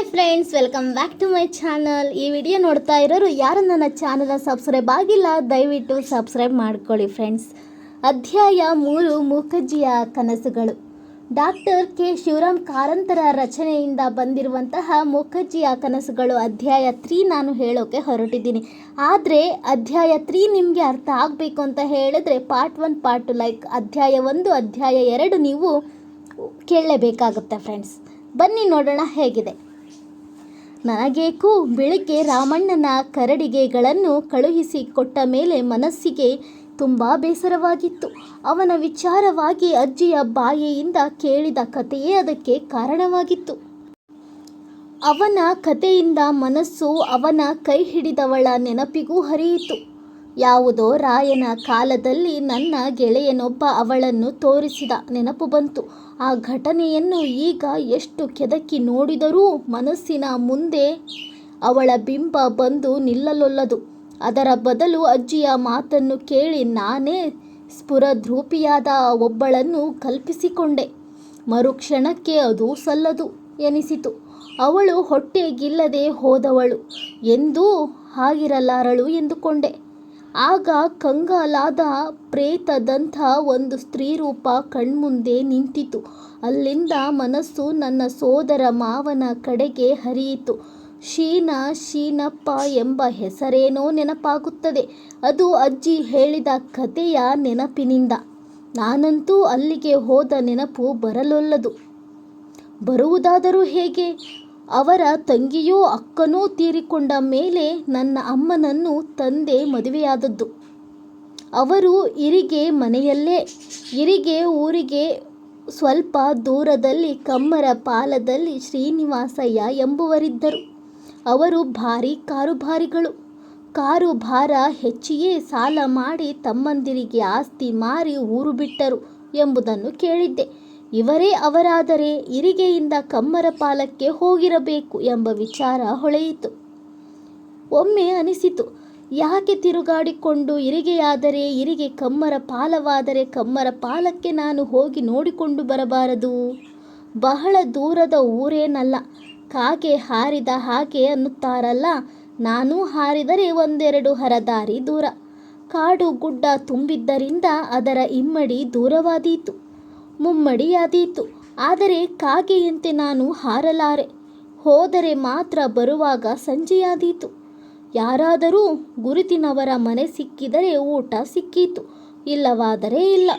Hi friends, welcome back to my channel. ಈ video ನೋಡ್ತಾ ಇರೋರು ಯಾರು ನನ್ನ ಚಾನಲ್ನ ಸಬ್ಸ್ಕ್ರೈಬ್ ಆಗಿಲ್ಲ, ದಯವಿಟ್ಟು ಸಬ್ಸ್ಕ್ರೈಬ್ ಮಾಡ್ಕೊಳ್ಳಿ ಫ್ರೆಂಡ್ಸ್. ಅಧ್ಯಾಯ 3, ಮೂಕಜ್ಜಿಯ ಕನಸುಗಳು. ಡಾಕ್ಟರ್ ಕೆ ಶಿವರಾಮ್ ಕಾರಂತರ ರಚನೆಯಿಂದ ಬಂದಿರುವಂತಹ ಮೂಕಜ್ಜಿಯ ಕನಸುಗಳು ಅಧ್ಯಾಯ 3 ನಾನು ಹೇಳೋಕೆ ಹೊರಟಿದ್ದೀನಿ. ಆದರೆ ಅಧ್ಯಾಯ 3 ನಿಮಗೆ ಅರ್ಥ ಆಗಬೇಕು ಅಂತ ಹೇಳಿದ್ರೆ ಪಾರ್ಟ್ 1 ಪಾರ್ಟ್ 2 ಲೈಕ್ ಅಧ್ಯಾಯ 1 ಅಧ್ಯಾಯ 2 ನೀವು ಕೇಳಲೇಬೇಕಾಗುತ್ತೆ ಫ್ರೆಂಡ್ಸ್. ಬನ್ನಿ ನೋಡೋಣ ಹೇಗಿದೆ. ನನಗೇಕೋ ಬೆಳಿಗ್ಗೆ ರಾಮಣ್ಣನ ಕರಡಿಗೆಗಳನ್ನು ಕಳುಹಿಸಿ ಕೊಟ್ಟ ಮೇಲೆ ಮನಸ್ಸಿಗೆ ತುಂಬ ಬೇಸರವಾಗಿತ್ತು. ಅವನ ವಿಚಾರವಾಗಿ ಅಜ್ಜಿಯ ಬಾಯಿಯಿಂದ ಕೇಳಿದ ಕಥೆಯೇ ಅದಕ್ಕೆ ಕಾರಣವಾಗಿತ್ತು. ಅವನ ಕಥೆಯಿಂದ ಮನಸ್ಸು ಅವನ ಕೈ ಹಿಡಿದವಳ ನೆನಪಿಗೂ ಹರಿಯಿತು. ಯಾವುದೋ ರಾಯನ ಕಾಲದಲ್ಲಿ ನನ್ನ ಗೆಳೆಯನೊಬ್ಬ ಅವಳನ್ನು ತೋರಿಸಿದ ನೆನಪು ಬಂತು. ಆ ಘಟನೆಯನ್ನು ಈಗ ಎಷ್ಟು ಕೆದಕಿ ನೋಡಿದರೂ ಮನಸ್ಸಿನ ಮುಂದೆ ಅವಳ ಬಿಂಬ ಬಂದು ನಿಲ್ಲಲೊಲ್ಲದು. ಅದರ ಬದಲು ಅಜ್ಜಿಯ ಮಾತನ್ನು ಕೇಳಿ ನಾನೇ ಸ್ಫುರದ್ರೂಪಿಯಾದ ಒಬ್ಬಳನ್ನು ಕಲ್ಪಿಸಿಕೊಂಡೆ. ಮರುಕ್ಷಣಕ್ಕೆ ಅದು ಸಲ್ಲದು ಎನಿಸಿತು. ಅವಳು ಹೊಟ್ಟೆಗಿಲ್ಲದೆ ಹೋದವಳು ಎಂದೂ ಆಗಿರಲಾರಳು ಎಂದುಕೊಂಡೆ. ಆಗ ಕಂಗಾಲಾದ ಪ್ರೇತದಂಥ ಒಂದು ಸ್ತ್ರೀರೂಪ ಕಣ್ಮುಂದೆ ನಿಂತಿತು. ಅಲ್ಲಿಂದ ಮನಸ್ಸು ನನ್ನ ಸೋದರ ಮಾವನ ಕಡೆಗೆ ಹರಿಯಿತು. ಶೀನಪ್ಪ ಎಂಬ ಹೆಸರೇನೋ ನೆನಪಾಗುತ್ತದೆ. ಅದು ಅಜ್ಜಿ ಹೇಳಿದ ಕಥೆಯ ನೆನಪಿನಿಂದ. ನಾನಂತೂ ಅಲ್ಲಿಗೆ ಹೋದ ನೆನಪು ಬರಲೊಲ್ಲದು. ಬರುವುದಾದರೂ ಹೇಗೆ? ಅವರ ತಂಗಿಯೋ ಅಕ್ಕನೋ ತೀರಿಕೊಂಡ ಮೇಲೆ ನನ್ನ ಅಮ್ಮನನ್ನು ತಂದೆ ಮದುವೆಯಾದದ್ದು. ಅವರು ಇರಿಗೆ ಮನೆಯಲ್ಲೇ, ಇರಿಗೆ ಊರಿಗೆ ಸ್ವಲ್ಪ ದೂರದಲ್ಲಿ ಕಮ್ಮರ ಪಾಲದಲ್ಲಿ ಶ್ರೀನಿವಾಸಯ್ಯ ಎಂಬುವರಿದ್ದರು. ಅವರು ಭಾರಿ ಕಾರುಭಾರಿಗಳು. ಕಾರು ಭಾರ ಹೆಚ್ಚಿಯೇ ಸಾಲ ಮಾಡಿ ತಮ್ಮಂದಿರಿಗೆ ಆಸ್ತಿ ಮಾರಿ ಊರು ಬಿಟ್ಟರು ಎಂಬುದನ್ನು ಕೇಳಿದ್ದೆ. ಇವರೇ ಅವರಾದರೆ ಇರಿಗೆಯಿಂದ ಕಮ್ಮರ ಪಾಲಕ್ಕೆ ಹೋಗಿರಬೇಕು ಎಂಬ ವಿಚಾರ ಹೊಳೆಯಿತು. ಒಮ್ಮೆ ಅನಿಸಿತು, ಯಾಕೆ ತಿರುಗಾಡಿಕೊಂಡು ಇರಿಗೆಯಾದರೆ ಇರಿಗೆ, ಕಮ್ಮರ ಪಾಲವಾದರೆ ಕಮ್ಮರ ಪಾಲಕ್ಕೆ ನಾನು ಹೋಗಿ ನೋಡಿಕೊಂಡು ಬರಬಾರದು? ಬಹಳ ದೂರದ ಊರೇನಲ್ಲ, ಕಾಗೆ ಹಾರಿದ ಹಾಗೆ ಅನ್ನುತ್ತಾರಲ್ಲ, ನಾನು ಹಾರಿದರೆ 1-2 ಹರದಾರಿ ದೂರ. ಕಾಡು ಗುಡ್ಡ ತುಂಬಿದ್ದರಿಂದ ಅದರ ಇಮ್ಮಡಿ ದೂರವಾದೀತು, ಮುಮ್ಮಡಿಯಾದೀತು. ಆದರೆ ಕಾಗೆಯಂತೆ ನಾನು ಹಾರಲಾರೆ. ಹೋದರೆ ಮಾತ್ರ ಬರುವಾಗ ಸಂಜೆಯಾದೀತು. ಯಾರಾದರೂ ಗುರುತಿನವರ ಮನೆ ಸಿಕ್ಕಿದರೆ ಊಟ ಸಿಕ್ಕೀತು, ಇಲ್ಲವಾದರೆ ಇಲ್ಲ.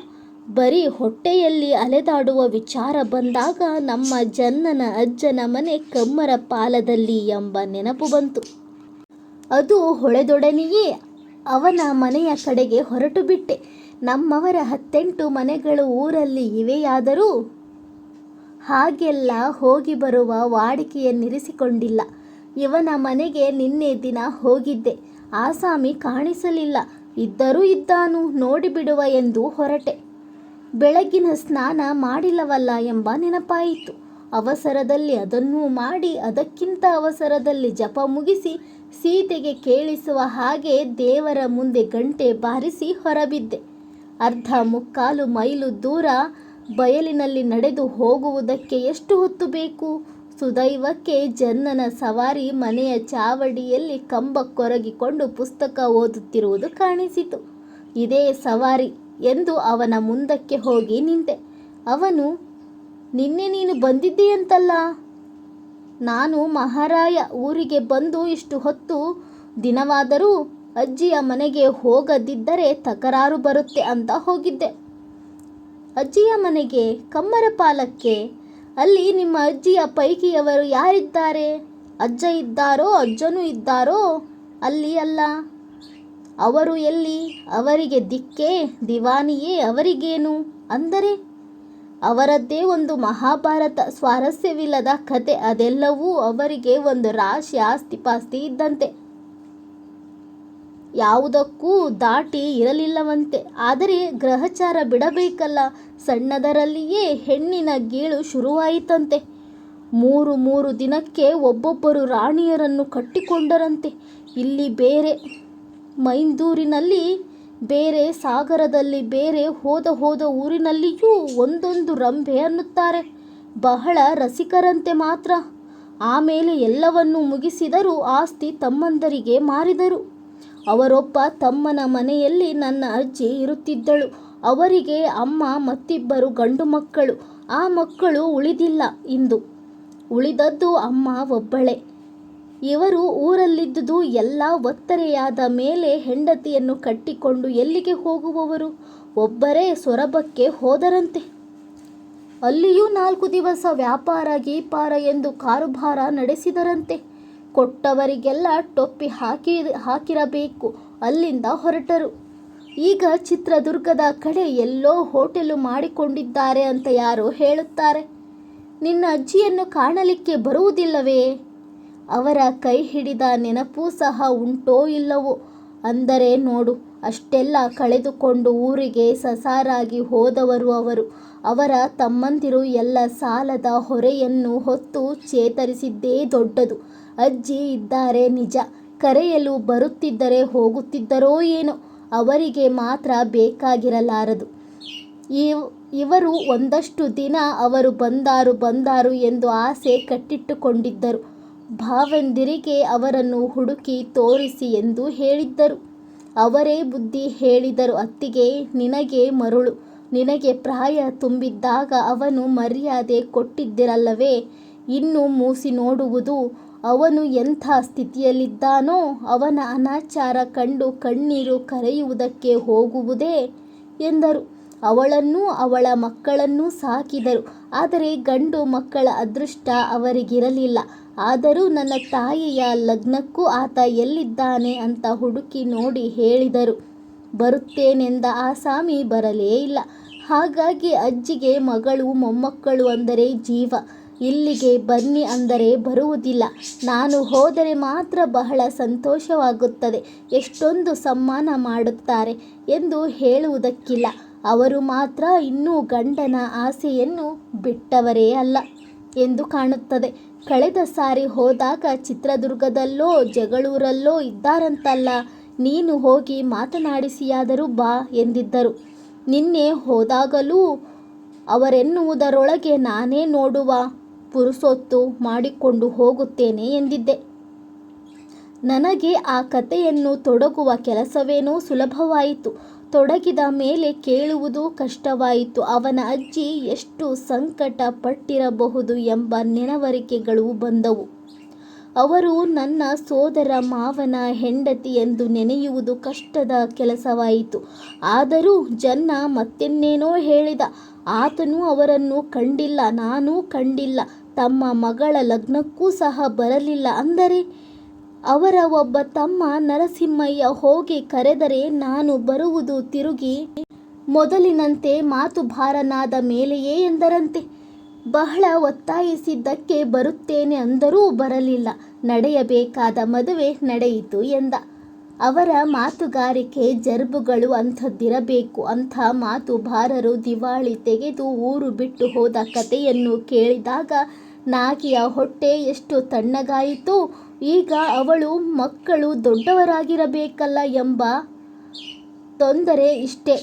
ಬರೀ ಹೊಟ್ಟೆಯಲ್ಲಿ ಅಲೆದಾಡುವ ವಿಚಾರ ಬಂದಾಗ ನಮ್ಮ ಜನ್ನನ ಅಜ್ಜನ ಮನೆ ಕಮ್ಮರ ಪಾಲದಲ್ಲಿ ಎಂಬ ನೆನಪು ಬಂತು. ಅದು ಹೊಳೆದೊಡನೆಯೇ ಅವನ ಮನೆಯ ಕಡೆಗೆ ಹೊರಟು ಬಿಟ್ಟೆ. ನಮ್ಮವರ 18 ಮನೆಗಳು ಊರಲ್ಲಿ ಇವೆಯಾದರೂ ಹಾಗೆಲ್ಲ ಹೋಗಿ ಬರುವ ವಾಡಿಕೆಯನ್ನಿರಿಸಿಕೊಂಡಿಲ್ಲ. ಇವನ ಮನೆಗೆ ನಿನ್ನೆ ದಿನ ಹೋಗಿದ್ದೆ. ಆಸಾಮಿ ಕಾಣಿಸಲಿಲ್ಲ. ಇದ್ದರೂ ಇದ್ದಾನು, ನೋಡಿಬಿಡುವ ಎಂದು ಹೊರಟೆ. ಬೆಳಗಿನ ಸ್ನಾನ ಮಾಡಿಲ್ಲವಲ್ಲ ಎಂಬ ನೆನಪಾಯಿತು. ಅವಸರದಲ್ಲಿ ಅದನ್ನೂ ಮಾಡಿ ಅದಕ್ಕಿಂತ ಅವಸರದಲ್ಲಿ ಜಪ ಮುಗಿಸಿ ಸೀತೆಗೆ ಕೇಳಿಸುವ ಹಾಗೆ ದೇವರ ಮುಂದೆ ಗಂಟೆ ಬಾರಿಸಿ ಹೊರಬಿದ್ದೆ. 1/4 ಮೈಲು ದೂರ ಬಯಲಿನಲ್ಲಿ ನಡೆದು ಹೋಗುವುದಕ್ಕೆ ಎಷ್ಟು ಹೊತ್ತು ಬೇಕು? ಸುದೈವಕ್ಕೆ ಜನ್ನನ ಸವಾರಿ ಮನೆಯ ಚಾವಡಿಯಲ್ಲಿ ಕಂಬ ಕೊರಗಿಕೊಂಡು ಪುಸ್ತಕ ಓದುತ್ತಿರುವುದು ಕಾಣಿಸಿತು. ಇದೇ ಸವಾರಿ ಎಂದು ಅವನ ಮುಂದಕ್ಕೆ ಹೋಗಿ ನಿಂತೆ. ಅವನು, ನಿನ್ನೆ ನೀನು ಬಂದಿದ್ದೀಯಂತಲ್ಲ? ನಾನು ಮಹಾರಾಯ ಊರಿಗೆ ಬಂದು ಇಷ್ಟು ಹೊತ್ತು ದಿನವಾದರೂ ಅಜ್ಜಿಯ ಮನೆಗೆ ಹೋಗದಿದ್ದರೆ ತಕರಾರು ಬರುತ್ತೆ ಅಂತ ಹೋಗಿದ್ದೆ. ಅಜ್ಜಿಯ ಮನೆಗೆ? ಕಮ್ಮರ ಪಾಲಕ್ಕೆ? ಅಲ್ಲಿ ನಿಮ್ಮ ಅಜ್ಜಿಯ ಪೈಕಿಯವರು ಯಾರಿದ್ದಾರೆ? ಅಜ್ಜ ಇದ್ದಾರೋ ಅಜ್ಜನೂ ಇದ್ದಾರೋ? ಅಲ್ಲಿ ಅಲ್ಲ. ಅವರು ಎಲ್ಲಿ? ಅವರಿಗೆ ದಿಕ್ಕೇ ದಿವಾನಿಯೇ? ಅವರಿಗೇನು ಅಂದರೆ? ಅವರದ್ದೇ ಒಂದು ಮಹಾಭಾರತ, ಸ್ವಾರಸ್ಯವಿಲ್ಲದ ಕತೆ. ಅದೆಲ್ಲವೂ ಅವರಿಗೆ ಒಂದು ರಾಶಿ ಆಸ್ತಿಪಾಸ್ತಿ ಇದ್ದಂತೆ, ಯಾವುದಕ್ಕೂ ದಾಟಿ ಇರಲಿಲ್ಲವಂತೆ. ಆದರೆ ಗ್ರಹಚಾರ ಬಿಡಬೇಕಲ್ಲ, ಸಣ್ಣದರಲ್ಲಿಯೇ ಹೆಣ್ಣಿನ ಗೀಳು ಶುರುವಾಯಿತಂತೆ. 3 ದಿನಕ್ಕೆ ಒಬ್ಬೊಬ್ಬರು ರಾಣಿಯರನ್ನು ಕಟ್ಟಿಕೊಂಡರಂತೆ. ಇಲ್ಲಿ ಬೇರೆ, ಮೈಂದೂರಿನಲ್ಲಿ ಬೇರೆ, ಸಾಗರದಲ್ಲಿ ಬೇರೆ, ಹೋದ ಊರಿನಲ್ಲಿಯೂ ಒಂದೊಂದು ರಂಭೆ ಅನ್ನುತ್ತಾರೆ. ಬಹಳ ರಸಿಕರಂತೆ ಮಾತ್ರ. ಆಮೇಲೆ ಎಲ್ಲವನ್ನೂ ಮುಗಿಸಿದರೂ ಆಸ್ತಿ ತಮ್ಮಂದರಿಗೆ ಮಾರಿದರು. ಅವರೊಬ್ಬ ತಮ್ಮನ ಮನೆಯಲ್ಲಿ ನನ್ನ ಅಜ್ಜಿ ಇರುತ್ತಿದ್ದಳು. ಅವರಿಗೆ ಅಮ್ಮ ಮತ್ತಿಬ್ಬರು ಗಂಡು ಮಕ್ಕಳು. ಆ ಮಕ್ಕಳು ಉಳಿದಿಲ್ಲ. ಇಂದು ಉಳಿದದ್ದು ಅಮ್ಮ ಒಬ್ಬಳೇ. ಇವರು ಊರಲ್ಲಿದ್ದುದು ಎಲ್ಲ ಒತ್ತರೆಯಾದ ಮೇಲೆ ಹೆಂಡತಿಯನ್ನು ಕಟ್ಟಿಕೊಂಡು ಎಲ್ಲಿಗೆ ಹೋಗುವವರು? ಒಬ್ಬರೇ ಸೊರಬಕ್ಕೆ ಹೋದರಂತೆ. ಅಲ್ಲಿಯೂ 4 ದಿವಸ ವ್ಯಾಪಾರ ಗೀಪಾರ ಎಂದು ಕಾರುಭಾರ ನಡೆಸಿದರಂತೆ. ಕೊಟ್ಟವರಿಗೆಲ್ಲ ಟೊಪ್ಪಿ ಹಾಕಿರಬೇಕು. ಅಲ್ಲಿಂದ ಹೊರಟರು. ಈಗ ಚಿತ್ರದುರ್ಗದ ಕಡೆ ಎಲ್ಲೋ ಹೋಟೆಲು ಮಾಡಿಕೊಂಡಿದ್ದಾರೆ ಅಂತ ಯಾರೋ ಹೇಳುತ್ತಾರೆ. ನಿನ್ನ ಅಜ್ಜಿಯನ್ನು ಕಾಣಲಿಕ್ಕೆ ಬರುವುದಿಲ್ಲವೇ? ಅವರ ಕೈ ಹಿಡಿದ ನೆನಪು ಸಹ ಉಂಟೋ ಇಲ್ಲವೋ? ಅಂದರೆ ನೋಡು, ಅಷ್ಟೆಲ್ಲ ಕಳೆದುಕೊಂಡು ಊರಿಗೆ ಸಸಾರಾಗಿ ಹೋದವರು ಅವರು. ಅವರ ತಮ್ಮಂದಿರು ಎಲ್ಲ ಸಾಲದ ಹೊರೆಯನ್ನು ಹೊತ್ತು ಚೇತರಿಸಿದ್ದೇ ದೊಡ್ಡದು. ಅಜ್ಜಿ ಇದ್ದಾರೆ ನಿಜ, ಕರೆಯಲು ಬರುತ್ತಿದ್ದರೆ ಹೋಗುತ್ತಿದ್ದರೋ ಏನೋ, ಅವರಿಗೆ ಮಾತ್ರ ಬೇಕಾಗಿರಲಾರದು. ಇವರು ಒಂದಷ್ಟು ದಿನ ಅವರು ಬಂದಾರು ಎಂದು ಆಸೆ ಕಟ್ಟಿಟ್ಟುಕೊಂಡಿದ್ದರು. ಭಾವಂದಿರಿಗೆ ಅವರನ್ನು ಹುಡುಕಿ ತೋರಿಸಿ ಎಂದು ಹೇಳಿದ್ದರು. ಅವರೇ ಬುದ್ಧಿ ಹೇಳಿದರು. ಅತ್ತಿಗೆ, ನಿನಗೆ ಮರುಳು, ನಿನಗೆ ಪ್ರಾಯ ತುಂಬಿದ್ದಾಗ ಅವನು ಮರ್ಯಾದೆ ಕೊಟ್ಟಿದ್ದಿರಲ್ಲವೇ? ಇನ್ನು ಮೂಸಿ ನೋಡುವುದು. ಅವನು ಎಂಥ ಸ್ಥಿತಿಯಲ್ಲಿದ್ದಾನೋ, ಅವನ ಅನಾಚಾರ ಕಂಡು ಕಣ್ಣೀರು ಕರೆಯುವುದಕ್ಕೆ ಹೋಗುವುದೇ ಎಂದರು. ಅವಳನ್ನೂ ಅವಳ ಮಕ್ಕಳನ್ನೂ ಸಾಕಿದರು. ಆದರೆ ಗಂಡು ಮಕ್ಕಳ ಅದೃಷ್ಟ ಅವರಿಗಿರಲಿಲ್ಲ. ಆದರೂ ನನ್ನ ತಾಯಿಯ ಲಗ್ನಕ್ಕೂ ಆತ ಎಲ್ಲಿದ್ದಾನೆ ಅಂತ ಹುಡುಕಿ ನೋಡಿ ಹೇಳಿದರು. ಬರುತ್ತೇನೆಂದ ಆಸಾಮಿ ಬರಲೇ ಇಲ್ಲ. ಹಾಗಾಗಿ ಅಜ್ಜಿಗೆ ಮಗಳು ಮೊಮ್ಮಕ್ಕಳು ಅಂದರೆ ಜೀವ. ಇಲ್ಲಿಗೆ ಬನ್ನಿ ಅಂದರೆ ಬರುವುದಿಲ್ಲ. ನಾನು ಹೋದರೆ ಮಾತ್ರ ಬಹಳ ಸಂತೋಷವಾಗುತ್ತದೆ, ಎಷ್ಟೊಂದು ಸಮ್ಮಾನ ಮಾಡುತ್ತಾರೆ ಎಂದು ಹೇಳುವುದಕ್ಕಿಲ್ಲ. ಅವರು ಮಾತ್ರ ಇನ್ನೂ ಗಂಡನ ಆಸೆಯನ್ನು ಬಿಟ್ಟವರೇ ಅಲ್ಲ ಎಂದು ಕಾಣುತ್ತದೆ. ಕಳೆದ ಸಾರಿ ಹೋದಾಗ ಚಿತ್ರದುರ್ಗದಲ್ಲೋ ಜಗಳೂರಲ್ಲೋ ಇದ್ದಾರಂತಲ್ಲ, ನೀನು ಹೋಗಿ ಮಾತನಾಡಿಸಿಯಾದರೂ ಬಾ ಎಂದಿದ್ದರು. ನಿನ್ನೆ ಹೋದಾಗಲೂ ಅವರೆನ್ನುವುದರೊಳಗೆ ನಾನೇ ನೋಡುವ ಪುರುಸೊತ್ತು ಮಾಡಿಕೊಂಡು ಹೋಗುತ್ತೇನೆ ಎಂದಿದ್ದೆ. ನನಗೆ ಆ ಕತೆಯನ್ನು ತೊಡಗುವ ಕೆಲಸವೇನೋ ಸುಲಭವಾಯಿತು. ತೊಡಗಿದ ಮೇಲೆ ಕೇಳುವುದು ಕಷ್ಟವಾಯಿತು. ಅವನ ಅಜ್ಜಿ ಎಷ್ಟು ಸಂಕಟ ಪಟ್ಟಿರಬಹುದು ಎಂಬ ನೆನವರಿಕೆಗಳು ಬಂದವು. ಅವರು ನನ್ನ ಸೋದರ ಮಾವನ ಹೆಂಡತಿ ಎಂದು ನೆನೆಯುವುದು ಕಷ್ಟದ ಕೆಲಸವಾಯಿತು. ಆದರೂ ಜನ್ನ ಮತ್ತೆನ್ನೇನೋ ಹೇಳಿದ. ಆತನು ಅವರನ್ನು ಕಂಡಿಲ್ಲ, ನಾನೂ ಕಂಡಿಲ್ಲ, ತಮ್ಮ ಮಗಳ ಲಗ್ನಕ್ಕೂ ಸಹ ಬರಲಿಲ್ಲ. ಅಂದರೆ ಅವರ ಒಬ್ಬ ತಮ್ಮ ನರಸಿಂಹಯ್ಯ ಹೋಗಿ ಕರೆದರೆ ನಾನು ಬರುವುದು ತಿರುಗಿ ಮೊದಲಿನಂತೆ ಮಾತು ಭಾರನಾದ ಮೇಲೆಯೇ ಎಂದರಂತೆ. ಬಹಳ ಒತ್ತಾಯಿಸಿದ್ದಕ್ಕೆ ಬರುತ್ತೇನೆ ಅಂದರೂ ಬರಲಿಲ್ಲ. ನಡೆಯಬೇಕಾದ ಮದುವೆ ನಡೆಯಿತು ಎಂದ. ಅವರ ಮಾತುಗಾರಿಕೆ ಜರ್ಬುಗಳು ಅಂಥದ್ದಿರಬೇಕು. ಅಂಥ ಮಾತುಭಾರರು ದಿವಾಳಿ ತೆಗೆದು ಊರು ಬಿಟ್ಟು ಹೋದ ಕತೆಯನ್ನು ಕೇಳಿದಾಗ ನಾಗಿಯ ಹೊಟ್ಟೆ ಎಷ್ಟು ತಣ್ಣಗಾಯಿತೋ, ಈಗ ಅವಳು ಮಕ್ಕಳು ದೊಡ್ಡವರಾಗಿರಬೇಕಲ್ಲ ಎಂಬ ತೊಂದರೆ ಇಷ್ಟೇ.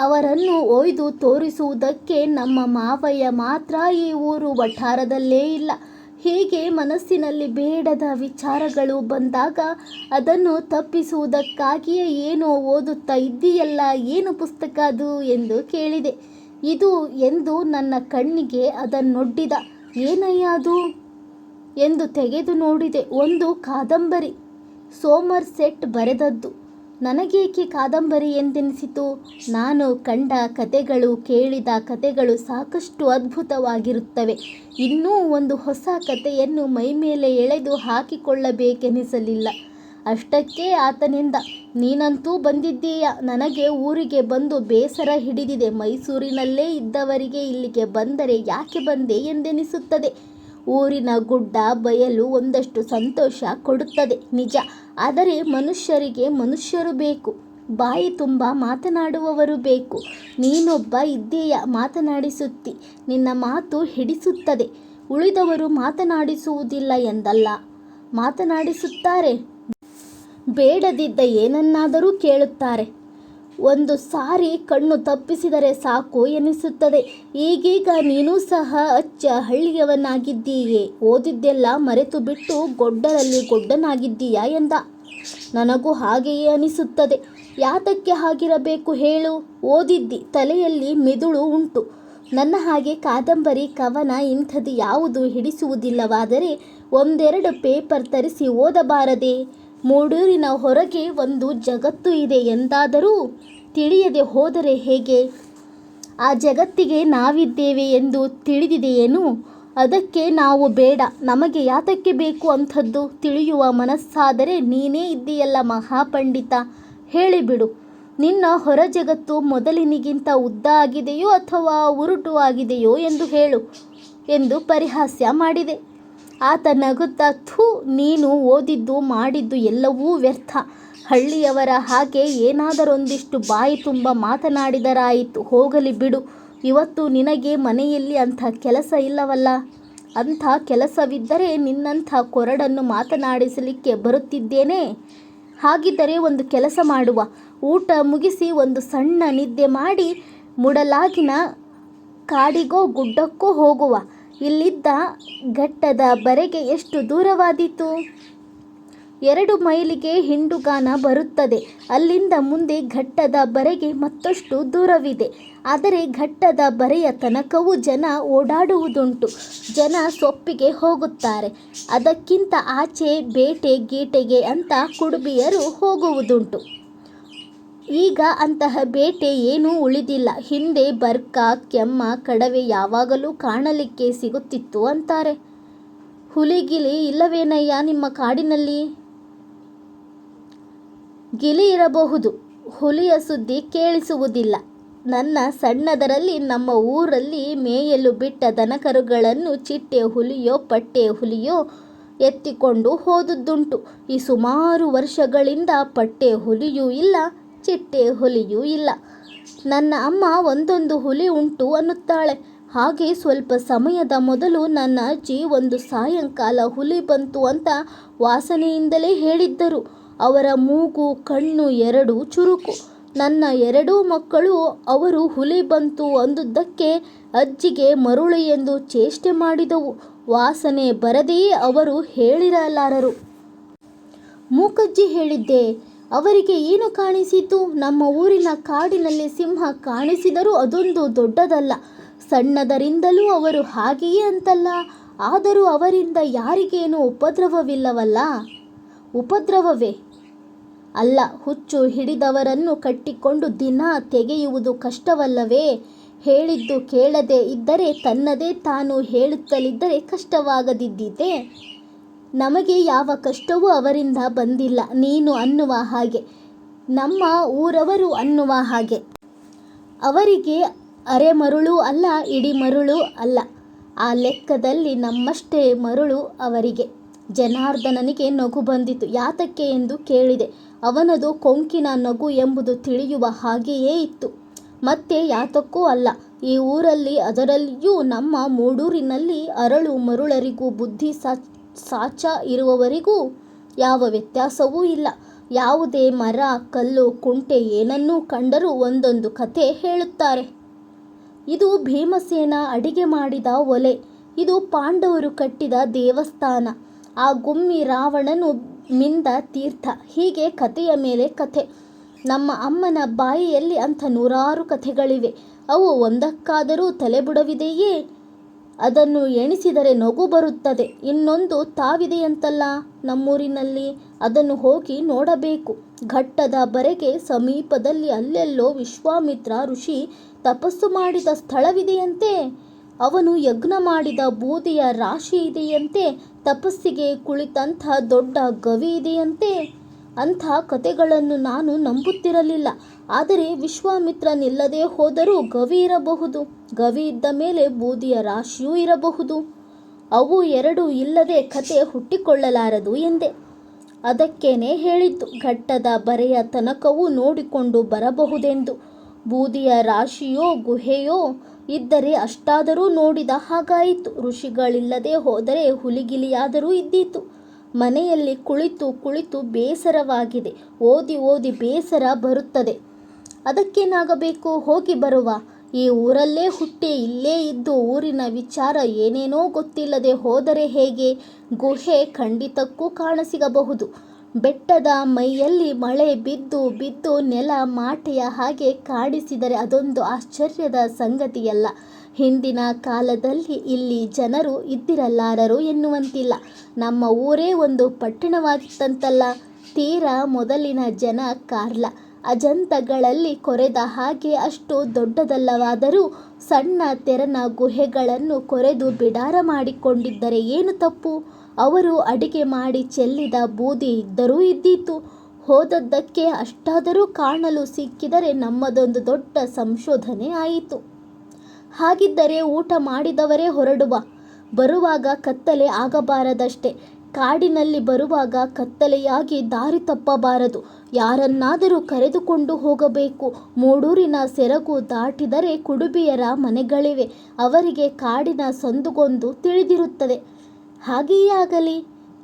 ಅವರನ್ನು ಒಯ್ದು ತೋರಿಸುವುದಕ್ಕೆ ನಮ್ಮ ಮಾವಯ್ಯ ಮಾತ್ರ ಈ ಊರು ವಠಾರದಲ್ಲೇ ಇಲ್ಲ. ಹೀಗೆ ಮನಸ್ಸಿನಲ್ಲಿ ಬೇಡದ ವಿಚಾರಗಳು ಬಂದಾಗ ಅದನ್ನು ತಪ್ಪಿಸುವುದಕ್ಕಾಗಿಯೇ ಏನೋ ಓದುತ್ತಾ ಇದ್ದೀಯಲ್ಲ, ಏನು ಪುಸ್ತಕ ಅದು ಎಂದು ಕೇಳಿದೆ. ಇದು ಎಂದು ನನ್ನ ಕಣ್ಣಿಗೆ ಅದನ್ನೊಡ್ಡಿದ. ಏನಯ್ಯ ಅದು ಎಂದು ತೆಗೆದು ನೋಡಿದೆ. ಒಂದು ಕಾದಂಬರಿ, ಸೋಮರ್ಸೆಟ್ ಬರೆದದ್ದು. ನನಗೇಕೆ ಕಾದಂಬರಿ ಎಂದೆನಿಸಿತು? ನಾನು ಕಂಡ ಕತೆಗಳು, ಕೇಳಿದ ಕತೆಗಳು ಸಾಕಷ್ಟು ಅದ್ಭುತವಾಗಿರುತ್ತವೆ. ಇನ್ನೂ ಒಂದು ಹೊಸ ಕತೆಯನ್ನು ಮೈಮೇಲೆ ಎಳೆದು ಹಾಕಿಕೊಳ್ಳಬೇಕೆನಿಸಲಿಲ್ಲ. ಅಷ್ಟಕ್ಕೆ ಆತನಿಂದ, ನೀನಂತೂ ಬಂದಿದ್ದೀಯ. ನನಗೆ ಊರಿಗೆ ಬಂದು ಬೇಸರ ಹಿಡಿದಿದೆ. ಮೈಸೂರಿನಲ್ಲೇ ಇದ್ದವರಿಗೆ ಇಲ್ಲಿಗೆ ಬಂದರೆ ಯಾಕೆ ಬಂದೆ ಎಂದೆನಿಸುತ್ತದೆ. ಊರಿನ ಗುಡ್ಡ ಬಯಲು ಒಂದಷ್ಟು ಸಂತೋಷ ಕೊಡುತ್ತದೆ ನಿಜ. ಆದರೆ ಮನುಷ್ಯರಿಗೆ ಮನುಷ್ಯರು ಬೇಕು, ಬಾಯಿ ತುಂಬ ಮಾತನಾಡುವವರು ಬೇಕು. ನೀನೊಬ್ಬ ಇದ್ದೀಯ, ಮಾತನಾಡಿಸುತ್ತಿ, ನಿನ್ನ ಮಾತು ಹಿಡಿಸುತ್ತದೆ. ಉಳಿದವರು ಮಾತನಾಡಿಸುವುದಿಲ್ಲ ಎಂದಲ್ಲ, ಮಾತನಾಡಿಸುತ್ತಾರೆ. ಬೇಡದಿದ್ದ ಏನನ್ನಾದರೂ ಕೇಳುತ್ತಾರೆ. ಒಂದು ಸಾರಿ ಕಣ್ಣು ತಪ್ಪಿಸಿದರೆ ಸಾಕು ಎನಿಸುತ್ತದೆ. ಈಗೀಗ ನೀನೂ ಸಹ ಅಚ್ಚ ಹಳ್ಳಿಯವನಾಗಿದ್ದೀಯೆ, ಓದಿದ್ದೆಲ್ಲ ಮರೆತು ಬಿಟ್ಟು ಗೊಡ್ಡರಲ್ಲಿ ಗೊಡ್ಡನಾಗಿದ್ದೀಯಾ ಎಂದ. ನನಗೂ ಹಾಗೆಯೇ ಅನಿಸುತ್ತದೆ. ಯಾತಕ್ಕೆ ಹಾಗಿರಬೇಕು ಹೇಳು? ಓದಿದ್ದಿ, ತಲೆಯಲ್ಲಿ ಮಿದುಳು ಉಂಟು. ನನ್ನ ಹಾಗೆ ಕಾದಂಬರಿ ಕವನ ಇಂಥದ್ದು ಯಾವುದು ಹಿಡಿಸುವುದಿಲ್ಲವಾದರೆ ಒಂದೆರಡು ಪೇಪರ್ ತರಿಸಿ ಓದಬಾರದೆ? ಮೂಡೂರಿನ ಹೊರಗೆ ಒಂದು ಜಗತ್ತು ಇದೆ ಎಂದಾದರೂ ತಿಳಿಯದೆ ಹೋದರೆ ಹೇಗೆ? ಆ ಜಗತ್ತಿಗೆ ನಾವಿದ್ದೇವೆ ಎಂದು ತಿಳಿದಿದೆಯೇನು? ಅದಕ್ಕೆ ನಾವು ಬೇಡ. ನಮಗೆ ಯಾತಕ್ಕೆ ಬೇಕು ಅಂಥದ್ದು? ತಿಳಿಯುವ ಮನಸ್ಸಾದರೆ ನೀನೇ ಇದ್ದೀಯಲ್ಲ ಮಹಾಪಂಡಿತ, ಹೇಳಿಬಿಡು. ನಿನ್ನ ಹೊರ ಜಗತ್ತು ಮೊದಲಿನಿಗಿಂತ ಉದ್ದ ಆಗಿದೆಯೋ ಅಥವಾ ಉರುಟು ಆಗಿದೆಯೋ ಎಂದು ಹೇಳು ಎಂದು ಪರಿಹಾಸ್ಯ ಮಾಡಿದೆ. ಆತ ನಗುತ್ತಾ, ಥೂ, ನೀನು ಓದಿದ್ದು ಮಾಡಿದ್ದು ಎಲ್ಲವೂ ವ್ಯರ್ಥ. ಹಳ್ಳಿಯವರ ಹಾಗೆ ಏನಾದರೊಂದಿಷ್ಟು ಬಾಯಿ ತುಂಬ ಮಾತನಾಡಿದರಾಯಿತು. ಹೋಗಲಿ ಬಿಡು. ಇವತ್ತು ನಿನಗೆ ಮನೆಯಲ್ಲಿ ಅಂಥ ಕೆಲಸ ಇಲ್ಲವಲ್ಲ? ಅಂಥ ಕೆಲಸವಿದ್ದರೆ ನಿನ್ನಂಥ ಕೊರಡನ್ನು ಮಾತನಾಡಿಸಲಿಕ್ಕೆ ಬರುತ್ತಿದ್ದೇನೆ. ಹಾಗಿದ್ದರೆ ಒಂದು ಕೆಲಸ ಮಾಡುವ. ಊಟ ಮುಗಿಸಿ ಒಂದು ಸಣ್ಣ ನಿದ್ದೆ ಮಾಡಿ ಮುಡಲಾಗಿನ ಕಾಡಿಗೋ ಗುಡ್ಡಕ್ಕೋ ಹೋಗುವ. ಇಲ್ಲಿದ್ದ ಘಟ್ಟದ ಬರೆಗೆ ಎಷ್ಟು ದೂರವಾದೀತು? 2 ಮೈಲಿಗೆ ಹಿಂಡುಗಾನ ಬರುತ್ತದೆ. ಅಲ್ಲಿಂದ ಮುಂದೆ ಘಟ್ಟದ ಬರೆಗೆ ಮತ್ತಷ್ಟು ದೂರವಿದೆ. ಆದರೆ ಘಟ್ಟದ ಬರೆಯ ತನಕವೂ ಜನ ಓಡಾಡುವುದುಂಟು. ಜನ ಸೊಪ್ಪಿಗೆ ಹೋಗುತ್ತಾರೆ. ಅದಕ್ಕಿಂತ ಆಚೆ ಬೇಟೆ ಗೀಟೆಗೆ ಅಂತ ಕುಡುಬಿಯರು ಹೋಗುವುದುಂಟು. ಈಗ ಅಂತಹ ಬೇಟೆ ಏನೂ ಉಳಿದಿಲ್ಲ. ಹಿಂದೆ ಬರ್ಕ, ಕೆಮ್ಮ, ಕಡವೆ ಯಾವಾಗಲೂ ಕಾಣಲಿಕ್ಕೆ ಸಿಗುತ್ತಿತ್ತು ಅಂತಾರೆ. ಹುಲಿಗಿಲಿ ಇಲ್ಲವೇನಯ್ಯ ನಿಮ್ಮ ಕಾಡಿನಲ್ಲಿ? ಗಿಳಿ ಇರಬಹುದು, ಹುಲಿಯ ಸುದ್ದಿ ಕೇಳಿಸುವುದಿಲ್ಲ. ನನ್ನ ಸಣ್ಣದರಲ್ಲಿ ನಮ್ಮ ಊರಲ್ಲಿ ಮೇಯಲು ಬಿಟ್ಟ ದನಕರುಗಳನ್ನು ಚಿಟ್ಟೆ ಹುಲಿಯೋ ಪಟ್ಟೆ ಹುಲಿಯೋ ಎತ್ತಿಕೊಂಡು ಹೋದುದುಂಟು. ಈ ಸುಮಾರು ವರ್ಷಗಳಿಂದ ಪಟ್ಟೆ ಹುಲಿಯೂ ಇಲ್ಲ, ಚಿಟ್ಟೆ ಹುಲಿಯೂ ಇಲ್ಲ. ನನ್ನ ಅಮ್ಮ ಒಂದೊಂದು ಹುಲಿ ಉಂಟು ಅನ್ನುತ್ತಾಳೆ. ಹಾಗೆ ಸ್ವಲ್ಪ ಸಮಯದ ಮೊದಲು ನನ್ನ ಅಜ್ಜಿ ಒಂದು ಸಾಯಂಕಾಲ ಹುಲಿ ಬಂತು ಅಂತ ವಾಸನೆಯಿಂದಲೇ ಹೇಳಿದ್ದರು. ಅವರ ಮೂಗು ಕಣ್ಣು ಎರಡೂ ಚುರುಕು. ನನ್ನ 2 ಮಕ್ಕಳು ಅವರು ಹುಲಿ ಬಂತು ಅಂದುದಕ್ಕೆ ಅಜ್ಜಿಗೆ ಮರುಳು ಎಂದು ಚೇಷ್ಟೆ ಮಾಡಿದವು. ವಾಸನೆ ಬರದೆಯೇ ಅವರು ಹೇಳಿರಲಾರರು. ಮೂಕಜ್ಜಿ ಹೇಳಿದ್ದೆ. ಅವರಿಗೆ ಏನು ಕಾಣಿಸಿತು? ನಮ್ಮ ಊರಿನ ಕಾಡಿನಲ್ಲಿ ಸಿಂಹ ಕಾಣಿಸಿದರೂ ಅದೊಂದು ದೊಡ್ಡದಲ್ಲ, ಸಣ್ಣದರಿಂದಲೂ ಅವರು ಹಾಗೆಯೇ ಅಂತಲ್ಲ. ಆದರೂ ಅವರಿಂದ ಯಾರಿಗೇನು ಉಪದ್ರವವಿಲ್ಲವಲ್ಲ? ಉಪದ್ರವವೇ ಅಲ್ಲ, ಹುಚ್ಚು ಹಿಡಿದವರನ್ನು ಕಟ್ಟಿಕೊಂಡು ದಿನ ತೆಗೆಯುವುದು ಕಷ್ಟವಲ್ಲವೇ? ಹೇಳಿದ್ದು ಕೇಳದೆ ಇದ್ದರೆ ತನ್ನದೇ ತಾನು ಹೇಳುತ್ತಲಿದ್ದರೆ ಕಷ್ಟವಾಗದಿದ್ದೀತೆ? ನಮಗೆ ಯಾವ ಕಷ್ಟವೂ ಅವರಿಂದ ಬಂದಿಲ್ಲ, ನೀನು ಅನ್ನುವ ಹಾಗೆ, ನಮ್ಮ ಊರವರು ಅನ್ನುವ ಹಾಗೆ. ಅವರಿಗೆ ಅರೆ ಮರುಳು ಅಲ್ಲ, ಇಡೀ ಮರುಳು ಅಲ್ಲ. ಆ ಲೆಕ್ಕದಲ್ಲಿ ನಮ್ಮಷ್ಟೇ ಮರುಳು ಅವರಿಗೆ. ಜನಾರ್ದನನಿಗೆ ನಗು ಬಂದಿತು. ಯಾತಕ್ಕೆ ಎಂದು ಕೇಳಿದೆ. ಅವನದು ಕೊಂಕಿನ ನಗು ಎಂಬುದು ತಿಳಿಯುವ ಹಾಗೆಯೇ ಇತ್ತು. ಮತ್ತೆ ಯಾತಕ್ಕೂ ಅಲ್ಲ. ಈ ಊರಲ್ಲಿ, ಅದರಲ್ಲಿಯೂ ನಮ್ಮ ಮೂಡೂರಿನಲ್ಲಿ ಅರಳು ಮರುಳರಿಗೂ ಬುದ್ಧಿ ಸಾಚ ಇರುವವರಿಗೂ ಯಾವ ವ್ಯತ್ಯಾಸವೂ ಇಲ್ಲ. ಯಾವುದೇ ಮರ, ಕಲ್ಲು, ಕುಂಟೆ ಏನನ್ನೂ ಕಂಡರೂ ಒಂದೊಂದು ಕಥೆ ಹೇಳುತ್ತಾರೆ. ಇದು ಭೀಮಸೇನ ಅಡಿಗೆ ಮಾಡಿದ ಒಲೆ, ಇದು ಪಾಂಡವರು ಕಟ್ಟಿದ ದೇವಸ್ಥಾನ, ಆ ಗುಮ್ಮಿ ರಾವಣನು ಮಿಂದ ತೀರ್ಥ, ಹೀಗೆ ಕಥೆಯ ಮೇಲೆ ಕಥೆ. ನಮ್ಮ ಅಮ್ಮನ ಬಾಯಿಯಲ್ಲಿ ಅಂಥ 100 ಕಥೆಗಳಿವೆ. ಅವು ಒಂದಕ್ಕಾದರೂ ತಲೆಬುಡವಿದೆಯೇ? ಅದನ್ನು ಎಣಿಸಿದರೆ ನಗು ಬರುತ್ತದೆ. ಇನ್ನೊಂದು ತಾವಿದೆಯಂತಲ್ಲ ನಮ್ಮೂರಿನಲ್ಲಿ, ಅದನ್ನು ಹೋಗಿ ನೋಡಬೇಕು. ಘಟ್ಟದ ಬರೆಗೆ ಸಮೀಪದಲ್ಲಿ ಅಲ್ಲೆಲ್ಲೋ ವಿಶ್ವಾಮಿತ್ರ ಋಷಿ ತಪಸ್ಸು ಮಾಡಿದ ಸ್ಥಳವಿದೆಯಂತೆ. ಅವನು ಯಜ್ಞ ಮಾಡಿದ ಬೂದಿಯ ರಾಶಿ ಇದೆಯಂತೆ. ತಪಸ್ಸಿಗೆ ಕುಳಿತಂಥ ದೊಡ್ಡ ಗವಿ ಇದೆಯಂತೆ. ಅಂಥ ಕಥೆಗಳನ್ನು ನಾನು ನಂಬುತ್ತಿರಲಿಲ್ಲ. ಆದರೆ ವಿಶ್ವಾಮಿತ್ರನಿಲ್ಲದೆ ಹೋದರೂ ಗವಿ ಇರಬಹುದು. ಗವಿ ಇದ್ದ ಮೇಲೆ ಬೂದಿಯ ರಾಶಿಯೂ ಇರಬಹುದು. ಅವು 2 ಇಲ್ಲದೆ ಕತೆ ಹುಟ್ಟಿಕೊಳ್ಳಲಾರದು ಎಂದೆ. ಅದಕ್ಕೇನೆ ಹೇಳಿದ್ದು, ಘಟ್ಟದ ಬರೆಯ ತನಕವೂ ನೋಡಿಕೊಂಡು ಬರಬಹುದೆಂದು. ಬೂದಿಯ ರಾಶಿಯೋ ಗುಹೆಯೋ ಇದ್ದರೆ ಅಷ್ಟಾದರೂ ನೋಡಿದ ಹಾಗಾಯಿತು. ಋಷಿಗಳಿಲ್ಲದೆ ಹೋದರೆ ಹುಲಿಗಿಲಿಯಾದರೂ ಇದ್ದೀತು. ಮನೆಯಲ್ಲಿ ಕುಳಿತು ಕುಳಿತು ಬೇಸರವಾಗಿದೆ. ಓದಿ ಓದಿ ಬೇಸರ ಬರುತ್ತದೆ. ಅದಕ್ಕೇನಾಗಬೇಕು, ಹೋಗಿ ಬರುವ. ಈ ಊರಲ್ಲೇ ಹುಟ್ಟಿ ಇಲ್ಲೇ ಇದ್ದು ಊರಿನ ವಿಚಾರ ಏನೇನೋ ಗೊತ್ತಿಲ್ಲದೆ ಹೋದರೆ ಹೇಗೆ? ಗುಹೆ ಖಂಡಿತಕ್ಕೂ ಕಾಣಸಿಗಬಹುದು. ಬೆಟ್ಟದ ಮೈಯಲ್ಲಿ ಮಳೆ ಬಿದ್ದು ಬಿದ್ದು ನೆಲ ಮಾಟೆಯ ಹಾಗೆ ಕಾಣಿಸಿದರೆ ಅದೊಂದು ಆಶ್ಚರ್ಯದ ಸಂಗತಿಯಲ್ಲ. ಹಿಂದಿನ ಕಾಲದಲ್ಲಿ ಇಲ್ಲಿ ಜನರು ಇದ್ದಿರಲಾರರು ಎನ್ನುವಂತಿಲ್ಲ. ನಮ್ಮ ಊರೇ ಒಂದು ಪಟ್ಟಣವಾಗಿತ್ತಂತಲ್ಲ. ತೀರಾ ಮೊದಲಿನ ಜನ ಕಾರ್ಲ ಅಜಂತಗಳಲ್ಲಿ ಕೊರೆದ ಹಾಗೆ ಅಷ್ಟು ದೊಡ್ಡದಲ್ಲವಾದರೂ ಸಣ್ಣ ತೆರನ ಗುಹೆಗಳನ್ನು ಕೊರೆದು ಬಿಡಾರ ಮಾಡಿಕೊಂಡಿದ್ದರೆ ಏನು ತಪ್ಪು? ಅವರು ಅಡಿಗೆ ಮಾಡಿ ಚೆಲ್ಲಿದ ಬೂದಿ ಇದ್ದರೂ ಇದ್ದೀತು. ಹೋದದ್ದಕ್ಕೆ ಅಷ್ಟಾದರೂ ಕಾಣಲು ಸಿಕ್ಕಿದರೆ ನಮ್ಮದೊಂದು ದೊಡ್ಡ ಸಂಶೋಧನೆ ಆಯಿತು. ಹಾಗಿದ್ದರೆ ಊಟ ಮಾಡಿದವರೇ ಹೊರಡುವ. ಬರುವಾಗ ಕತ್ತಲೆ ಆಗಬಾರದಷ್ಟೆ. ಕಾಡಿನಲ್ಲಿ ಬರುವಾಗ ಕತ್ತಲೆಯಾಗಿ ದಾರಿ ತಪ್ಪಬಾರದು. ಯಾರನ್ನಾದರೂ ಕರೆದುಕೊಂಡು ಹೋಗಬೇಕು. ಮೂಡೂರಿನ ಸೆರಗು ದಾಟಿದರೆ ಕುಡುಬಿಯರ ಮನೆಗಳಿವೆ. ಅವರಿಗೆ ಕಾಡಿನ ಸಂದುಗೊಂದು ತಿಳಿದಿರುತ್ತದೆ. ಹಾಗೆಯೇ ಆಗಲಿ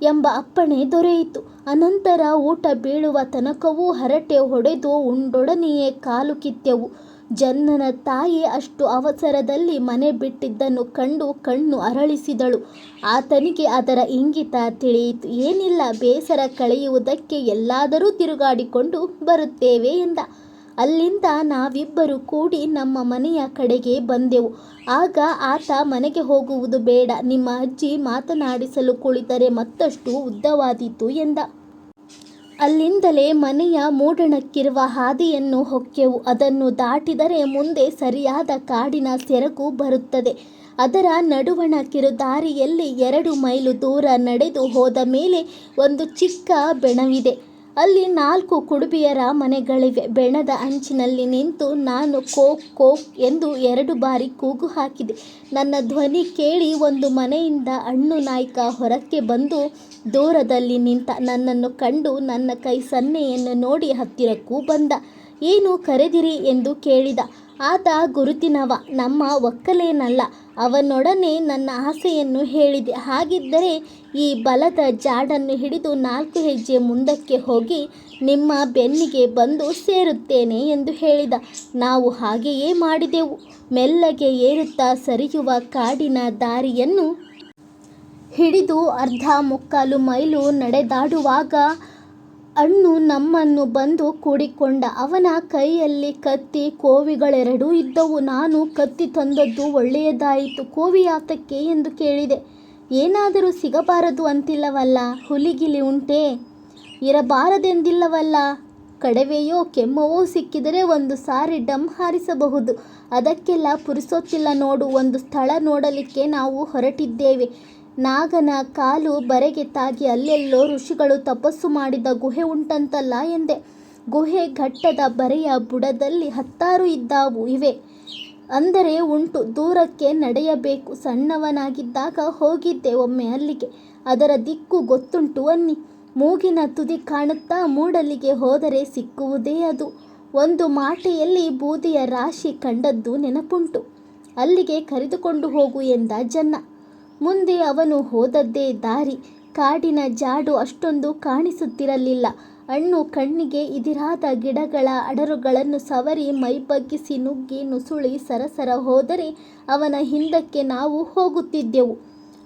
ಎಂಬ ಅಪ್ಪಣೆ ದೊರೆಯಿತು. ಅನಂತರ ಊಟ ಬೀಳುವ ತನಕವೂ ಹರಟೆ ಹೊಡೆದು ಉಂಡೊಡನೆಯೇ ಕಾಲು ಕಿತ್ತೆವು. ಜನ್ನನ ತಾಯಿ ಅಷ್ಟು ಅವಸರದಲ್ಲಿ ಮನೆ ಬಿಟ್ಟಿದ್ದನ್ನು ಕಂಡು ಕಣ್ಣು ಅರಳಿಸಿದಳು. ಆತನಿಗೆ ಅದರ ಇಂಗಿತ ತಿಳಿಯಿತು. ಏನಿಲ್ಲ, ಬೇಸರ ಕಳೆಯುವುದಕ್ಕೆ ಎಲ್ಲಾದರೂ ತಿರುಗಾಡಿಕೊಂಡು ಬರುತ್ತೇವೆ ಎಂದ. ಅಲ್ಲಿಂದ ನಾವಿಬ್ಬರು ಕೂಡಿ ನಮ್ಮ ಮನೆಯ ಕಡೆಗೆ ಬಂದೆವು. ಆಗ ಆತ ಮನೆಗೆ ಹೋಗುವುದು ಬೇಡ, ನಿಮ್ಮ ಅಜ್ಜಿ ಮಾತನಾಡಿಸಲು ಕುಳಿತರೆ ಮತ್ತಷ್ಟು ಉದ್ದವಾದೀತು ಎಂದ. ಅಲ್ಲಿಂದಲೇ ಮನೆಯ ಮೂಡಣಕ್ಕಿರುವ ಹಾದಿಯನ್ನು ಹೊಕ್ಕೆವು. ಅದನ್ನು ದಾಟಿದರೆ ಮುಂದೆ ಸರಿಯಾದ ಕಾಡಿನ ಸೆರಗು ಬರುತ್ತದೆ. ಅದರ ನಡುವಣ ಕಿರುದಾರಿಯಲ್ಲಿ 2 ಮೈಲು ದೂರ ನಡೆದು ಹೋದ ಮೇಲೆ ಒಂದು ಚಿಕ್ಕ ಬೆಣವಿದೆ. ಅಲ್ಲಿ 4 ಕುಡುಬಿಯರ ಮನೆಗಳಿವೆ. ಬೆಣದ ಅಂಚಿನಲ್ಲಿ ನಿಂತು ನಾನು ಕೋಕ್ ಕೋಕ್ ಎಂದು 2 ಬಾರಿ ಕೂಗು ಹಾಕಿದೆ. ನನ್ನ ಧ್ವನಿ ಕೇಳಿ ಒಂದು ಮನೆಯಿಂದ ಹಣ್ಣು ನಾಯ್ಕ ಹೊರಕ್ಕೆ ಬಂದು ದೂರದಲ್ಲಿ ನಿಂತ. ನನ್ನನ್ನು ಕಂಡು ನನ್ನ ಕೈ ಸನ್ನೆಯನ್ನು ನೋಡಿ ಹತ್ತಿರಕ್ಕೂ ಬಂದ. ಏನು ಕರೆದಿರಿ ಎಂದು ಕೇಳಿದ. ಆತ ಗುರುತಿನವ, ನಮ್ಮ ಒಕ್ಕಲೇನಲ್ಲ. ಅವನೊಡನೆ ನನ್ನ ಆಸೆಯನ್ನು ಹೇಳಿದೆ. ಹಾಗಿದ್ದರೆ ಈ ಬಲದ ಜಾಡನ್ನು ಹಿಡಿದು 4 ಹೆಜ್ಜೆ ಮುಂದಕ್ಕೆ ಹೋಗಿ ನಿಮ್ಮ ಬೆನ್ನಿಗೆ ಬಂದು ಸೇರುತ್ತೇನೆ ಎಂದು ಹೇಳಿದ. ನಾವು ಹಾಗೆಯೇ ಮಾಡಿದೆವು. ಮೆಲ್ಲಗೆ ಏರುತ್ತಾ ಸರಿಯುವ ಕಾಡಿನ ದಾರಿಯನ್ನು ಹಿಡಿದು 1/4 ಮೈಲು ನಡೆದಾಡುವಾಗ ಅಣ್ಣು ನಮ್ಮನ್ನು ಬಂದು ಕೂಡಿಕೊಂಡ. ಅವನ ಕೈಯಲ್ಲಿ ಕತ್ತಿ, ಕೋವಿಗಳೆರಡೂ ಇದ್ದವು. ನಾನು ಕತ್ತಿ ತಂದದ್ದು ಒಳ್ಳೆಯದಾಯಿತು. ಕೋವಿ ಯಾತಕ್ಕೆ ಎಂದು ಕೇಳಿದೆ. ಏನಾದರೂ ಸಿಗಬಾರದು ಅಂತಿಲ್ಲವಲ್ಲ? ಹುಲಿಗಿಲಿ ಉಂಟೇ? ಇರಬಾರದೆಂದಿಲ್ಲವಲ್ಲ? ಕಡವೆಯೋ ಕೆಮ್ಮವೋ ಸಿಕ್ಕಿದರೆ ಒಂದು ಸಾರಿ ಡಮ್ ಹಾರಿಸಬಹುದು. ಅದಕ್ಕೆಲ್ಲ ಪುರುಸೊತ್ತಿಲ್ಲ ನೋಡು. ಒಂದು ಸ್ಥಳ ನೋಡಲಿಕ್ಕೆ ನಾವು ಹೊರಟಿದ್ದೇವೆ. ನಾಗನ ಕಾಲು ಬರೆಗೆ ತಾಗಿ ಅಲ್ಲೆಲ್ಲೋ ಋಷಿಗಳು ತಪಸ್ಸು ಮಾಡಿದ ಗುಹೆ ಉಂಟಂತಲ್ಲ ಎಂದೆ. ಗುಹೆ ಘಟ್ಟದ ಬರೆಯ ಬುಡದಲ್ಲಿ 10 ಇದ್ದಾವು ಇವೆ ಅಂದರೆ ಉಂಟು. ದೂರಕ್ಕೆ ನಡೆಯಬೇಕು. ಸಣ್ಣವನಾಗಿದ್ದಾಗ ಹೋಗಿದ್ದೆ ಒಮ್ಮೆ ಅಲ್ಲಿಗೆ. ಅದರ ದಿಕ್ಕು ಗೊತ್ತುಂಟು ಅನ್ನಿ. ಮೂಗಿನ ತುದಿ ಕಾಣುತ್ತಾ ಮೂಡಲಿಗೆ ಹೋದರೆ ಸಿಕ್ಕುವುದೇ ಅದು. ಒಂದು ಮಾಟೆಯಲ್ಲಿ ಬೂದಿಯ ರಾಶಿ ಕಂಡದ್ದು ನೆನಪುಂಟು. ಅಲ್ಲಿಗೆ ಕರೆದುಕೊಂಡು ಹೋಗು ಎಂದ ಜನ್ನ. ಮುಂದೆ ಅವನು ಹೋದದ್ದೇ ದಾರಿ. ಕಾಡಿನ ಜಾಡು ಅಷ್ಟೊಂದು ಕಾಣಿಸುತ್ತಿರಲಿಲ್ಲ. ಹಣ್ಣು ಕಣ್ಣಿಗೆ ಇದಿರಾದ ಗಿಡಗಳ ಅಡರುಗಳನ್ನು ಸವರಿ ಮೈಬಗ್ಗಿಸಿ ನುಗ್ಗಿ ನುಸುಳಿ ಸರಸರ ಹೋದರೆ ಅವನ ಹಿಂದಕ್ಕೆ ನಾವು ಹೋಗುತ್ತಿದ್ದೆವು.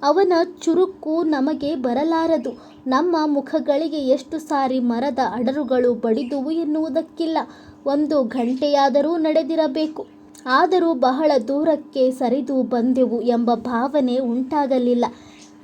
ಅವನ ಚುರುಕು ನಮಗೆ ಬರಲಾರದು. ನಮ್ಮ ಮುಖಗಳಿಗೆ ಎಷ್ಟು ಸಾರಿ ಮರದ ಅಡರುಗಳು ಬಡಿದುವು ಎನ್ನುವುದಕ್ಕಿಲ್ಲ. 1 ಗಂಟೆಯಾದರೂ ನಡೆದಿರಬೇಕು. ಆದರೂ ಬಹಳ ದೂರಕ್ಕೆ ಸರಿದು ಬಂದೆವು ಎಂಬ ಭಾವನೆ ಉಂಟಾಗಲಿಲ್ಲ.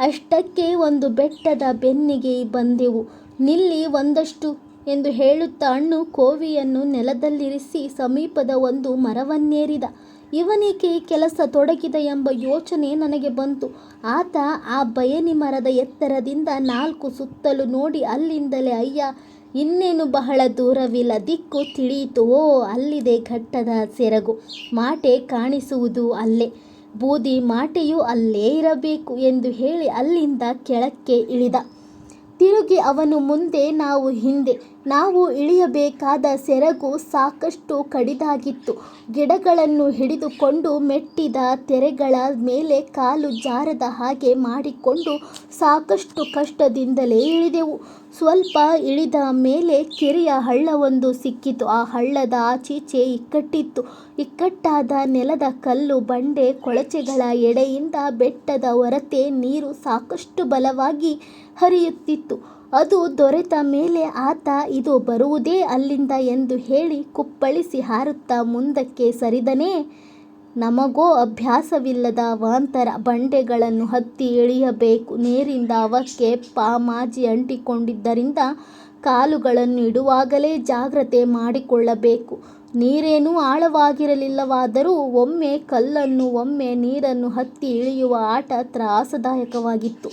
ಅಷ್ಟಕ್ಕೆ ಒಂದು ಬೆಟ್ಟದ ಬೆನ್ನಿಗೆ ಬಂದೆವು. ನಿಲ್ಲಿ ಒಂದಷ್ಟು ಎಂದು ಹೇಳುತ್ತಾ ಹಣ್ಣು ಕೋವಿಯನ್ನು ನೆಲದಲ್ಲಿರಿಸಿ ಸಮೀಪದ ಒಂದು ಮರವನ್ನೇರಿದ. ಇವನಿಗೆ ಕೆಲಸ ತೊಡಗಿದ ಎಂಬ ಯೋಚನೆ ನನಗೆ ಬಂತು. ಆತ ಆ ಬಯನಿ ಮರದ ಎತ್ತರದಿಂದ 4 ಸುತ್ತಲೂ ನೋಡಿ ಅಲ್ಲಿಂದಲೇ ಅಯ್ಯ, ಇನ್ನೇನು ಬಹಳ ದೂರವಿಲ್ಲ, ದಿಕ್ಕು ತಿಳಿಯಿತು. ಓ, ಅಲ್ಲಿದೆ ಘಟ್ಟದ ಸೆರಗು. ಮಾಟೆ ಕಾಣಿಸುವುದು ಅಲ್ಲೇ. ಬೂದಿ ಮಾಟೆಯೂ ಅಲ್ಲೇ ಇರಬೇಕು ಎಂದು ಹೇಳಿ ಅಲ್ಲಿಂದ ಕೆಳಕ್ಕೆ ಇಳಿದ. ತಿರುಗಿ ಅವನು ಮುಂದೆ, ನಾವು ಹಿಂದೆ. ನಾವು ಇಳಿಯಬೇಕಾದ ಸೆರಗು ಸಾಕಷ್ಟು ಕಡಿದಾಗಿತ್ತು. ಗಿಡಗಳನ್ನು ಹಿಡಿದುಕೊಂಡು ಮೆಟ್ಟಿದ ತೆರೆಗಳ ಮೇಲೆ ಕಾಲು ಜಾರದ ಹಾಗೆ ಮಾಡಿಕೊಂಡು ಸಾಕಷ್ಟು ಕಷ್ಟದಿಂದಲೇ ಇಳಿದೆವು. ಸ್ವಲ್ಪ ಇಳಿದ ಮೇಲೆ ಕಿರಿಯ ಹಳ್ಳವೊಂದು ಸಿಕ್ಕಿತು. ಆ ಹಳ್ಳದ ಆಚೀಚೆ ಇಕ್ಕಟ್ಟಿತ್ತು. ಇಕ್ಕಟ್ಟಾದ ನೆಲದ ಕಲ್ಲು ಬಂಡೆ ಕೊಳಚೆಗಳ ಎಡೆಯಿಂದ ಬೆಟ್ಟದ ಹೊರತೆ ನೀರು ಸಾಕಷ್ಟು ಬಲವಾಗಿ ಹರಿಯುತ್ತಿತ್ತು. ಅದು ದೊರೆತ ಮೇಲೆ ಆತ ಇದು ಬರುವುದೇ ಅಲ್ಲಿಂದ ಎಂದು ಹೇಳಿ ಕುಪ್ಪಳಿಸಿ ಹಾರುತ್ತಾ ಮುಂದಕ್ಕೆ ಸರಿದನೇ. ನಮಗೋ ಅಭ್ಯಾಸವಿಲ್ಲದ ಅವಾಂತರ ಬಂಡೆಗಳನ್ನು ಹತ್ತಿ ಇಳಿಯಬೇಕು. ನೀರಿಂದ ಅವಕ್ಕೆ ಪಾಮಾಜಿ ಅಂಟಿಕೊಂಡಿದ್ದರಿಂದ ಕಾಲುಗಳನ್ನು ಇಡುವಾಗಲೇ ಜಾಗ್ರತೆ ಮಾಡಿಕೊಳ್ಳಬೇಕು. ನೀರೇನೂ ಆಳವಾಗಿರಲಿಲ್ಲವಾದರೂ ಒಮ್ಮೆ ಕಲ್ಲನ್ನು ಒಮ್ಮೆ ನೀರನ್ನು ಹತ್ತಿ ಇಳಿಯುವ ಆಟ ತ್ರಾಸದಾಯಕವಾಗಿತ್ತು.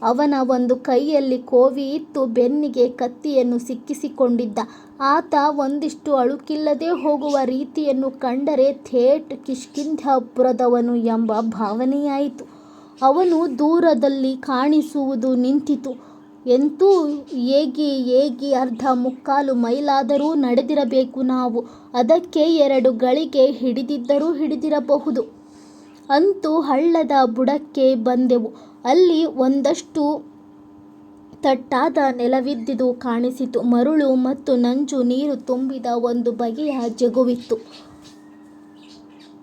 ಅವನ ಒಂದು ಕೈಯಲ್ಲಿ ಕೋವಿ ಇತ್ತು, ಬೆನ್ನಿಗೆ ಕತ್ತಿಯನ್ನು ಸಿಕ್ಕಿಸಿಕೊಂಡಿದ್ದ. ಆತ ಒಂದಿಷ್ಟು ಅಳುಕಿಲ್ಲದೆ ಹೋಗುವ ರೀತಿಯನ್ನು ಕಂಡರೆ ಥೇಟ್ ಕಿಷ್ಕಿಂಧ್ಯಾಪುರದವನು ಎಂಬ ಭಾವನೆಯಾಯಿತು. ಅವನು ದೂರದಲ್ಲಿ ಕಾಣಿಸುವುದು ನಿಂತಿತು. ಎಂತೂ ಏಗಿ ಅರ್ಧ ಮುಕ್ಕಾಲು ಮೈಲಾದರೂ ನಡೆದಿರಬೇಕು ನಾವು. ಅದಕ್ಕೆ 2 ಗಳಿಗೆ ಹಿಡಿದಿದ್ದರೂ ಹಿಡಿದಿರಬಹುದು. ಅಂತೂ ಹಳ್ಳದ ಬುಡಕ್ಕೆ ಬಂದೆವು. ಅಲ್ಲಿ ಒಂದಷ್ಟು ತಟ್ಟಾದ ನೆಲವಿದ್ದುದು ಕಾಣಿಸಿತು. ಮರಳು ಮತ್ತು ನಂಜು ನೀರು ತುಂಬಿದ ಒಂದು ಬಗೆಯ ಜಗುವಿತ್ತು.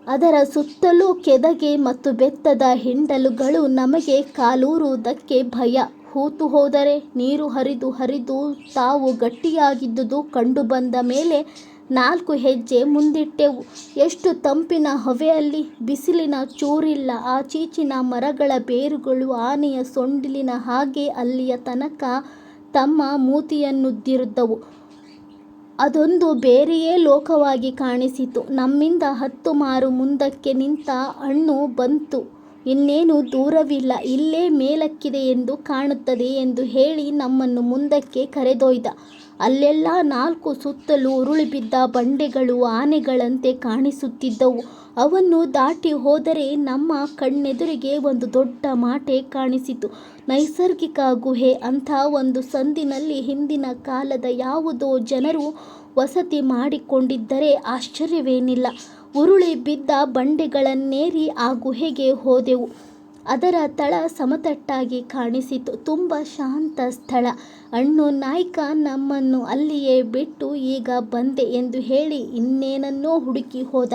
ಅದರ ಸುತ್ತಲೂ ಕೆದಗೆ ಮತ್ತು ಬೆತ್ತದ ಹಿಂಡಲುಗಳು. ನಮಗೆ ಕಾಲೂರುವುದಕ್ಕೆ ಭಯ. ಹೂತು ಹೋದರೆ ನೀರು ಹರಿದು ತಾವು ಗಟ್ಟಿಯಾಗಿದ್ದುದು ಕಂಡುಬಂದ ಮೇಲೆ 4 ಹೆಜ್ಜೆ ಮುಂದಿಟ್ಟೆವು. ಎಷ್ಟು ತಂಪಿನ ಹವೆಯಲ್ಲಿ! ಬಿಸಿಲಿನ ಚೂರಿಲ್ಲ. ಆಚೀಚಿನ ಮರಗಳ ಬೇರುಗಳು ಆನೆಯ ಸೊಂಡಿಲಿನ ಹಾಗೆ ಅಲ್ಲಿಯ ತನಕ ತಮ್ಮ ಮೂತಿಯನ್ನುದ್ದಿರುದ್ದವು. ಅದೊಂದು ಬೇರೆಯೇ ಲೋಕವಾಗಿ ಕಾಣಿಸಿತು. ನಮ್ಮಿಂದ 10 ಮಾರು ಮುಂದಕ್ಕೆ ನಿಂತ ಅಣ್ಣು ಬಂತು. ಇನ್ನೇನು ದೂರವಿಲ್ಲ, ಇಲ್ಲೇ ಮೇಲಕ್ಕಿದೆ ಎಂದು ಕಾಣುತ್ತದೆ ಎಂದು ಹೇಳಿ ನಮ್ಮನ್ನು ಮುಂದಕ್ಕೆ ಕರೆದೊಯ್ದ. ಅಲ್ಲೆಲ್ಲ 4 ಸುತ್ತಲೂ ಉರುಳಿಬಿದ್ದ ಬಂಡೆಗಳು ಆನೆಗಳಂತೆ ಕಾಣಿಸುತ್ತಿದ್ದವು. ಅವನ್ನು ದಾಟಿ ಹೋದರೆ ನಮ್ಮ ಕಣ್ಣೆದುರಿಗೆ ಒಂದು ದೊಡ್ಡ ಮಾಟೆ ಕಾಣಿಸಿತು. ನೈಸರ್ಗಿಕ ಗುಹೆ. ಅಂಥ ಒಂದು ಸಂದಿನಲ್ಲಿ ಹಿಂದಿನ ಕಾಲದ ಯಾವುದೋ ಜನರು ವಸತಿ ಮಾಡಿಕೊಂಡಿದ್ದರೆ ಆಶ್ಚರ್ಯವೇನಿಲ್ಲ. ಉರುಳಿ ಬಿದ್ದ ಬಂಡೆಗಳನ್ನೇರಿ ಆ ಗುಹೆಗೆ ಹೋದೆವು. ಅದರ ತಳ ಸಮತಟ್ಟಾಗಿ ಕಾಣಿಸಿತು. ತುಂಬ ಶಾಂತ ಸ್ಥಳ. ಅಣ್ಣು ನಾಯ್ಕ ನಮ್ಮನ್ನು ಅಲ್ಲಿಯೇ ಬಿಟ್ಟು ಈಗ ಬಂದೆ ಎಂದು ಹೇಳಿ ಇನ್ನೇನನ್ನೋ ಹುಡುಕಿ ಹೋದ.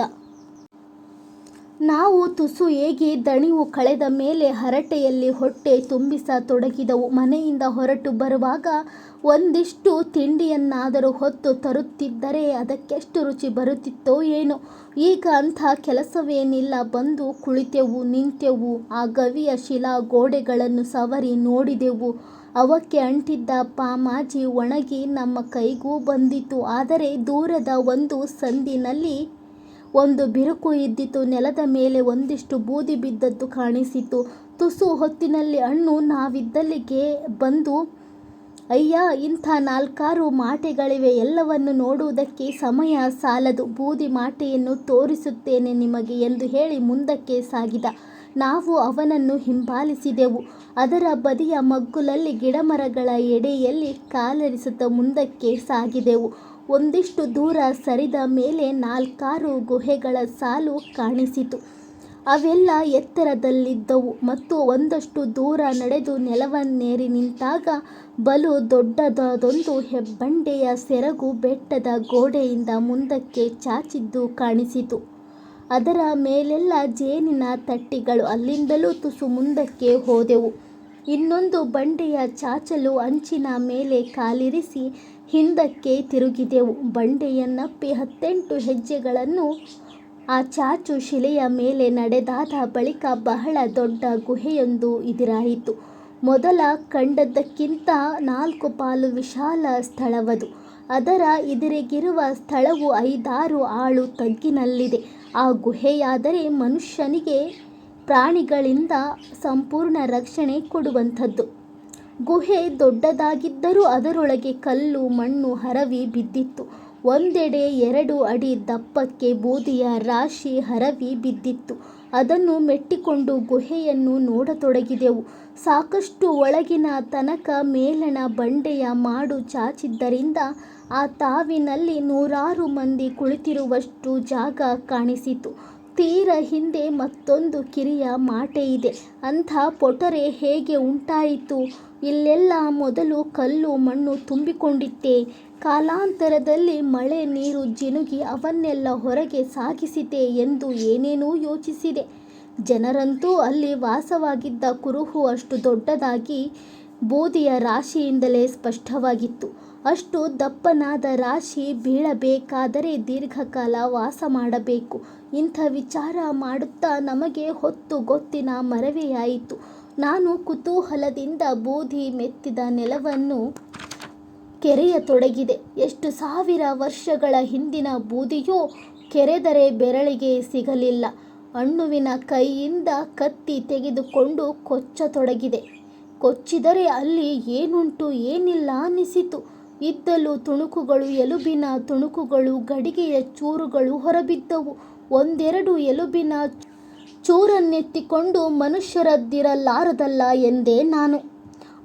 ನಾವು ತುಸು ಏಗಿ ದಣಿವು ಕಳೆದ ಮೇಲೆ ಹರಟೆಯಲ್ಲಿ ಹೊಟ್ಟೆ ತುಂಬಿಸತೊಡಗಿದೆವು. ಮನೆಯಿಂದ ಹೊರಟು ಬರುವಾಗ ಒಂದಿಷ್ಟು ತಿಂಡಿಯನ್ನಾದರೂ ಹೊತ್ತು ತರುತ್ತಿದ್ದರೆ ಅದಕ್ಕೆಷ್ಟು ರುಚಿ ಬರುತ್ತಿತ್ತೋ ಏನೋ. ಈಗ ಅಂಥ ಕೆಲಸವೇನಿಲ್ಲ. ಬಂದು ಕುಳಿತೆವು, ನಿಂತೆವು. ಆ ಗವಿಯ ಶಿಲಾ ಗೋಡೆಗಳನ್ನು ಸವರಿ ನೋಡಿದೆವು. ಅವಕ್ಕೆ ಅಂಟಿದ್ದ ಪಾಮಾಜಿ ಒಣಗಿ ನಮ್ಮ ಕೈಗೂ ಬಂದಿತು. ಆದರೆ ದೂರದ ಒಂದು ಸಂದಿನಲ್ಲಿ ಒಂದು ಬಿರುಕು ಇದ್ದಿತು. ನೆಲದ ಮೇಲೆ ಒಂದಿಷ್ಟು ಬೂದಿ ಬಿದ್ದದ್ದು ಕಾಣಿಸಿತು. ತುಸು ಹೊತ್ತಿನಲ್ಲಿ ಅಣ್ಣು ನಾವಿದ್ದಲ್ಲಿಗೆ ಬಂದು, ಅಯ್ಯ, ಇಂಥ 4 ಮಾಟೆಗಳಿವೆ. ಎಲ್ಲವನ್ನು ನೋಡುವುದಕ್ಕೆ ಸಮಯ ಸಾಲದು. ಬೂದಿ ಮಾಟೆಯನ್ನು ತೋರಿಸುತ್ತೇನೆ ನಿಮಗೆ ಎಂದು ಹೇಳಿ ಮುಂದಕ್ಕೆ ಸಾಗಿದ. ನಾವು ಅವನನ್ನು ಹಿಂಬಾಲಿಸಿದೆವು. ಅದರ ಬದಿಯ ಮಗ್ಗುಲಲ್ಲಿ ಗಿಡಮರಗಳ ಎಡೆಯಲ್ಲಿ ಕಾಲರಿಸುತ್ತಾ ಮುಂದಕ್ಕೆ ಸಾಗಿದೆವು. ಒಂದಿಷ್ಟು ದೂರ ಸರಿದ ಮೇಲೆ 4 ಗುಹೆಗಳ ಸಾಲು ಕಾಣಿಸಿತು. ಅವೆಲ್ಲ ಎತ್ತರದಲ್ಲಿದ್ದವು ಮತ್ತು ಒಂದಷ್ಟು ದೂರ ನಡೆದು ನೆಲವನ್ನೇರಿ ನಿಂತಾಗ ಬಲು ದೊಡ್ಡದೊಂದು ಹೆಬ್ಬಂಡೆಯ ಸೆರಗು ಬೆಟ್ಟದ ಗೋಡೆಯಿಂದ ಮುಂದಕ್ಕೆ ಚಾಚಿದ್ದು ಕಾಣಿಸಿತು. ಅದರ ಮೇಲೆಲ್ಲ ಜೇನಿನ ತಟ್ಟಿಗಳು. ಅಲ್ಲಿಂದಲೂ ತುಸು ಮುಂದಕ್ಕೆ ಹೋದೆವು. ಇನ್ನೊಂದು ಬಂಡೆಯ ಚಾಚಲು ಅಂಚಿನ ಮೇಲೆ ಕಾಲಿರಿಸಿ ಹಿಂದಕ್ಕೆ ತಿರುಗಿದೆವು. ಬಂಡೆಯನ್ನಪ್ಪಿ 18 ಹೆಜ್ಜೆಗಳನ್ನು ಆ ಚಾಚು ಶಿಲೆಯ ಮೇಲೆ ನಡೆದಾದ ಬಳಿಕ ಬಹಳ ದೊಡ್ಡ ಗುಹೆಯೊಂದು ಎದುರಾಯಿತು. ಮೊದಲ ಕಂಡದ್ದಕ್ಕಿಂತ 4 ಪಾಲು ವಿಶಾಲ ಸ್ಥಳವದು. ಅದರ ಎದುರಿಗಿರುವ ಸ್ಥಳವು 5-6 ಆಳು ತಗ್ಗಿನಲ್ಲಿದೆ. ಆ ಗುಹೆಯಾದರೆ ಮನುಷ್ಯನಿಗೆ ಪ್ರಾಣಿಗಳಿಂದ ಸಂಪೂರ್ಣ ರಕ್ಷಣೆ ಕೊಡುವಂಥದ್ದು. ಗುಹೆ ದೊಡ್ಡದಾಗಿದ್ದರೂ ಅದರೊಳಗೆ ಕಲ್ಲು ಮಣ್ಣು ಹರವಿ ಬಿದ್ದಿತ್ತು. ಒಂದೆಡೆ 2 ಅಡಿ ದಪ್ಪಕ್ಕೆ ಬೂದಿಯ ರಾಶಿ ಹರವಿ ಬಿದ್ದಿತ್ತು. ಅದನ್ನು ಮೆಟ್ಟಿಕೊಂಡು ಗುಹೆಯನ್ನು ನೋಡತೊಡಗಿದೆವು. ಸಾಕಷ್ಟು ಒಳಗಿನ ತನಕ ಮೇಲಣ ಬಂಡೆಯ ಮಾಡು ಚಾಚಿದ್ದರಿಂದ ಆ ತಾವಿನಲ್ಲಿ 100 ಮಂದಿ ಕುಳಿತಿರುವಷ್ಟು ಜಾಗ ಕಾಣಿಸಿತು. ತೀರ ಹಿಂದೆ ಮತ್ತೊಂದು ಕಿರಿಯ ಮಾಟೆಯಿದೆ. ಅಂಥ ಪೊಟರೆ ಹೇಗೆ ಉಂಟಾಯಿತು? ಇಲ್ಲೆಲ್ಲ ಮೊದಲು ಕಲ್ಲು ಮಣ್ಣು ತುಂಬಿಕೊಂಡಿತ್ತೆ. ಕಾಲಾಂತರದಲ್ಲಿ ಮಳೆ ನೀರು ಜಿನುಗಿ ಅವನ್ನೆಲ್ಲ ಹೊರಗೆ ಸಾಗಿಸಿದೆ ಎಂದು ಏನೇನೋ ಯೋಚಿಸಿದೆ. ಜನರಂತೂ ಅಲ್ಲಿ ವಾಸವಾಗಿದ್ದ ಕುರುಹು ಅಷ್ಟು ದೊಡ್ಡದಾಗಿ ಬೂದಿಯ ರಾಶಿಯಿಂದಲೇ ಸ್ಪಷ್ಟವಾಗಿತ್ತು. ಅಷ್ಟು ದಪ್ಪನಾದ ರಾಶಿ ಬೀಳಬೇಕಾದರೆ ದೀರ್ಘಕಾಲ ವಾಸ ಮಾಡಬೇಕು. ಇಂಥ ವಿಚಾರ ಮಾಡುತ್ತಾ ನಮಗೆ ಹೊತ್ತು ಗೊತ್ತಿನ ಮರವೆಯಾಯಿತು. ನಾನು ಕುತೂಹಲದಿಂದ ಬೂದಿ ಮೆತ್ತಿದ ನೆಲವನ್ನು ಕೆರೆಯತೊಡಗಿದೆ. ಎಷ್ಟು ಸಾವಿರ ವರ್ಷಗಳ ಹಿಂದಿನ ಬೂದಿಯೋ ಕೆರೆದರೆ ಬೆರಳಿಗೆ ಸಿಗಲಿಲ್ಲ. ಅಣ್ಣುವಿನ ಕೈಯಿಂದ ಕತ್ತಿ ತೆಗೆದುಕೊಂಡು ಕೊಚ್ಚತೊಡಗಿದೆ. ಕೊಚ್ಚಿದರೆ ಅಲ್ಲಿ ಏನುಂಟು ಏನಿಲ್ಲ ಅನ್ನಿಸಿತು. ಇದ್ದಲು ತುಣುಕುಗಳು, ಎಲುಬಿನ ತುಣುಕುಗಳು, ಗಡಿಗೆಯ ಚೂರುಗಳು ಹೊರಬಿದ್ದವು. ಒಂದೆರಡು ಎಲುಬಿನ ಚೂರನ್ನೆತ್ತಿಕೊಂಡು ಮನುಷ್ಯರದ್ದಿರಲಾರದಲ್ಲ ಎಂದೆ ನಾನು.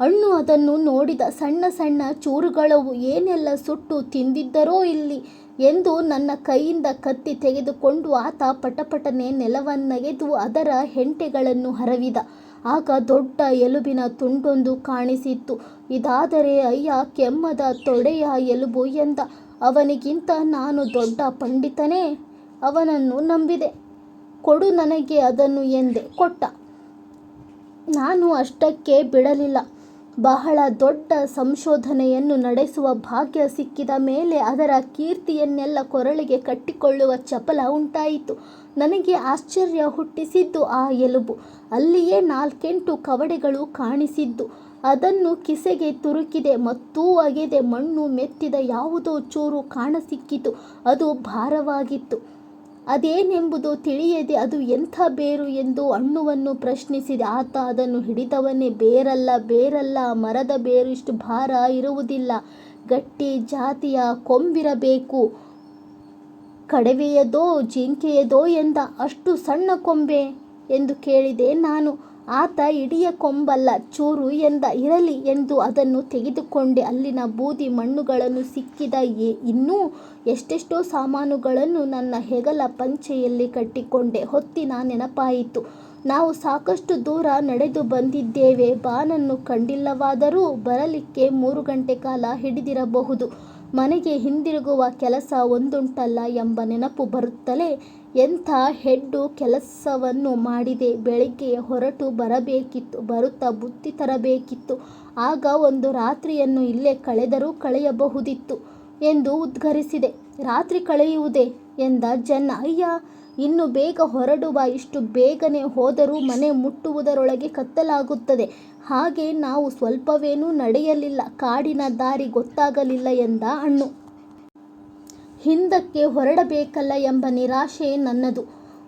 ಅಣ್ಣು ಅದನ್ನು ನೋಡಿದ. ಸಣ್ಣ ಸಣ್ಣ ಚೂರುಗಳವು. ಏನೆಲ್ಲ ಸುಟ್ಟು ತಿಂದಿದ್ದರೋ ಇಲ್ಲಿ ಎಂದು ನನ್ನ ಕೈಯಿಂದ ಕತ್ತಿ ತೆಗೆದುಕೊಂಡು ಆತ ಪಟಪಟನೆ ನೆಲವನ್ನಗೆದು ಅದರ ಹೆಂಟೆಗಳನ್ನು ಹರವಿದ. ಆಗ ದೊಡ್ಡ ಎಲುಬಿನ ತುಂಡೊಂದು ಕಾಣಿಸಿತ್ತು. ಇದಾದರೆ ಅಯ್ಯ ಕೆಮ್ಮದ ತೊಡೆಯ ಎಲುಬು ಎಂದ. ಅವನಿಗಿಂತ ನಾನು ದೊಡ್ಡ ಪಂಡಿತನೇ? ಅವನನ್ನು ನಂಬಿದೆ. ಕೊಡು ನನಗೆ ಅದನ್ನು ಎಂದೆ. ಕೊಟ್ಟ. ನಾನು ಅಷ್ಟಕ್ಕೆ ಬಿಡಲಿಲ್ಲ. ಬಹಳ ದೊಡ್ಡ ಸಂಶೋಧನೆಯನ್ನು ನಡೆಸುವ ಭಾಗ್ಯ ಸಿಕ್ಕಿದ ಮೇಲೆ ಅದರ ಕೀರ್ತಿಯನ್ನೆಲ್ಲ ಕೊರಳಿಗೆ ಕಟ್ಟಿಕೊಳ್ಳುವ ಚಪಲ ಉಂಟಾಯಿತು. ನನಗೆ ಆಶ್ಚರ್ಯ ಹುಟ್ಟಿಸಿದ್ದು ಆ ಎಲುಬು. ಅಲ್ಲಿಯೇ 4-8 ಕವಡೆಗಳು ಕಾಣಿಸಿದ್ದು. ಅದನ್ನು ಕಿಸೆಗೆ ತುರುಕಿದೆ. ಮತ್ತೂ ಅಗೆದೆ. ಮಣ್ಣು ಮೆತ್ತಿದ ಯಾವುದೋ ಚೂರು ಕಾಣಸಿಕ್ಕಿತು. ಅದು ಭಾರವಾಗಿತ್ತು. ಅದೇನೆಂಬುದು ತಿಳಿಯದೆ ಅದು ಎಂಥ ಬೇರು ಎಂದು ಅಣ್ಣುವನ್ನು ಪ್ರಶ್ನಿಸಿದೆ. ಆತ ಅದನ್ನು ಹಿಡಿದವನೇ, ಬೇರಲ್ಲ, ಮರದ ಬೇರು ಇಷ್ಟು ಭಾರ ಇರುವುದಿಲ್ಲ, ಗಟ್ಟಿ ಜಾತಿಯ ಕೊಂಬಿರಬೇಕು, ಕಡವೆಯದೋ ಜಿಂಕೆಯದೋ ಎಂದ. ಅಷ್ಟು ಸಣ್ಣ ಕೊಂಬೆ ಎಂದು ಕೇಳಿದೆ ನಾನು. ಆತ ಇಡಿಯ ಕೊಂಬಲ್ಲ, ಚೂರು ಎಂದ. ಇರಲಿ ಎಂದು ಅದನ್ನು ತೆಗೆದುಕೊಂಡೆ. ಅಲ್ಲಿನ ಬೂದಿ ಮಣ್ಣುಗಳನ್ನು ಸಿಕ್ಕಿದ ಇನ್ನೂ ಎಷ್ಟೆಷ್ಟೋ ಸಾಮಾನುಗಳನ್ನು ನನ್ನ ಹೆಗಲ ಪಂಚೆಯಲ್ಲಿ ಕಟ್ಟಿಕೊಂಡೆ. ಹೊತ್ತಿನ ನೆನಪಾಯಿತು. ನಾವು ಸಾಕಷ್ಟು ದೂರ ನಡೆದು ಬಂದಿದ್ದೇವೆ. ಬಾನನ್ನು ಕಂಡಿಲ್ಲವಾದರೂ ಬರಲಿಕ್ಕೆ 3 ಗಂಟೆ ಕಾಲ ಹಿಡಿದಿರಬಹುದು. ಮನೆಗೆ ಹಿಂದಿರುಗುವ ಕೆಲಸ ಒಂದುಂಟಲ್ಲ ಎಂಬ ನೆನಪು ಬರುತ್ತಲೇ ಎಂಥ ಹೆಡ್ಡು ಕೆಲಸವನ್ನು ಮಾಡಿದೆ. ಬೆಳಿಗ್ಗೆ ಹೊರಟು ಬರಬೇಕಿತ್ತು. ಬರುತ್ತಾ ಬುತ್ತಿ ತರಬೇಕಿತ್ತು. ಆಗ ಒಂದು ರಾತ್ರಿಯನ್ನು ಇಲ್ಲೇ ಕಳೆದರೂ ಕಳೆಯಬಹುದಿತ್ತು ಎಂದು ಉದ್ಗರಿಸಿದೆ. ರಾತ್ರಿ ಕಳೆಯುವುದೇ ಎಂದ ಜನ್ನ. ಅಯ್ಯ, ಇನ್ನು ಬೇಗ ಹೊರಡುವ. ಇಷ್ಟು ಬೇಗನೆ ಹೋದರೂ ಮನೆ ಮುಟ್ಟುವುದರೊಳಗೆ ಕತ್ತಲಾಗುತ್ತದೆ. ಹಾಗೆ ನಾವು ಸ್ವಲ್ಪವೇನೂ ನಡೆಯಲಿಲ್ಲ. ಕಾಡಿನ ದಾರಿ ಗೊತ್ತಾಗಲಿಲ್ಲ ಎಂದ ಅಣ್ಣು. ಹಿಂದಕ್ಕೆ ಹೊರಡಬೇಕಲ್ಲ ಎಂಬ ನಿರಾಶೆ ನನ್ನದು.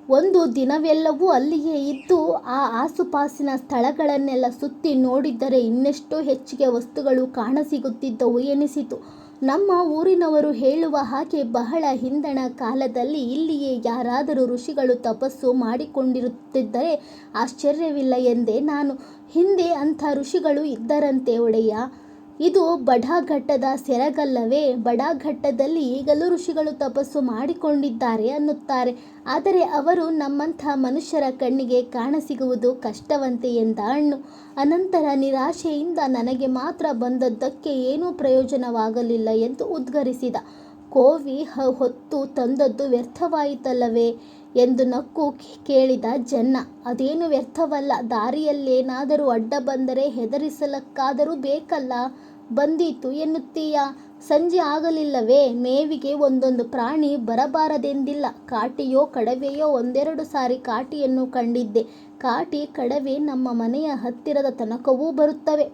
ಒಂದು ದಿನವೆಲ್ಲವೂ ಅಲ್ಲಿಯೇ ಇದ್ದು ಆ ಆಸುಪಾಸಿನ ಸ್ಥಳಗಳನ್ನೆಲ್ಲ ಸುತ್ತಿ ನೋಡಿದ್ದರೆ ಇನ್ನೆಷ್ಟೋ ಹೆಚ್ಚಿಗೆ ವಸ್ತುಗಳು ಕಾಣಸಿಗುತ್ತಿದ್ದವು ಎನಿಸಿತು. ನಮ್ಮ ಊರಿನವರು ಹೇಳುವ ಹಾಗೆ ಬಹಳ ಹಿಂದಣ ಕಾಲದಲ್ಲಿ ಇಲ್ಲಿಯೇ ಯಾರಾದರೂ ಋಷಿಗಳು ತಪಸ್ಸು ಮಾಡಿಕೊಂಡಿರುತ್ತಿದ್ದರೆ ಆಶ್ಚರ್ಯವಿಲ್ಲ ಎಂದೆ ನಾನು. ಹಿಂದೆ ಅಂಥ ಋಷಿಗಳು ಇದ್ದರಂತೆ ಒಡೆಯ. ಇದು ಬಡಾಘಟ್ಟದ ಸೆರಗಲ್ಲವೇ? ಬಡಾಘಟ್ಟದಲ್ಲಿ ಈಗಲೂ ಋಷಿಗಳು ತಪಸ್ಸು ಮಾಡಿಕೊಂಡಿದ್ದಾರೆ ಅನ್ನುತ್ತಾರೆ. ಆದರೆ ಅವರು ನಮ್ಮಂಥ ಮನುಷ್ಯರ ಕಣ್ಣಿಗೆ ಕಾಣಸಿಗುವುದು ಕಷ್ಟವಂತೆ ಎಂದ ಅಣ್ಣು. ಅನಂತರ ನಿರಾಶೆಯಿಂದ ನನಗೆ ಮಾತ್ರ ಬಂದದ್ದಕ್ಕೆ ಏನೂ ಪ್ರಯೋಜನವಾಗಲಿಲ್ಲ ಎಂದು ಉದ್ಗರಿಸಿದ. ಕೋವಿ ಹೊತ್ತು ತಂದದ್ದು ವ್ಯರ್ಥವಾಯಿತಲ್ಲವೇ ಎಂದು ನಕ್ಕು ಕೇಳಿದ ಜನ್ನ. ಅದೇನು ವ್ಯರ್ಥವಲ್ಲ. ದಾರಿಯಲ್ಲೇನಾದರೂ ಅಡ್ಡ ಬಂದರೆ ಹೆದರಿಸಲಕ್ಕಾದರೂ ಬೇಕಲ್ಲ. ಬಂದೀತು ಎನ್ನುತ್ತೀಯಾ? ಸಂಜೆ ಆಗಲಿಲ್ಲವೇ? ಮೇವಿಗೆ ಒಂದೊಂದು ಪ್ರಾಣಿ ಬರಬಾರದೆಂದಿಲ್ಲ. ಕಾಟಿಯೋ ಕಡವೆಯೋ 1-2 ಸಾರಿ ಕಾಟಿಯನ್ನು ಕಂಡಿದ್ದೆ. ಕಾಟಿ ಕಡವೆ ನಮ್ಮ ಮನೆಯ ಹತ್ತಿರದ ತನಕವೂ ಬರುತ್ತವೆ.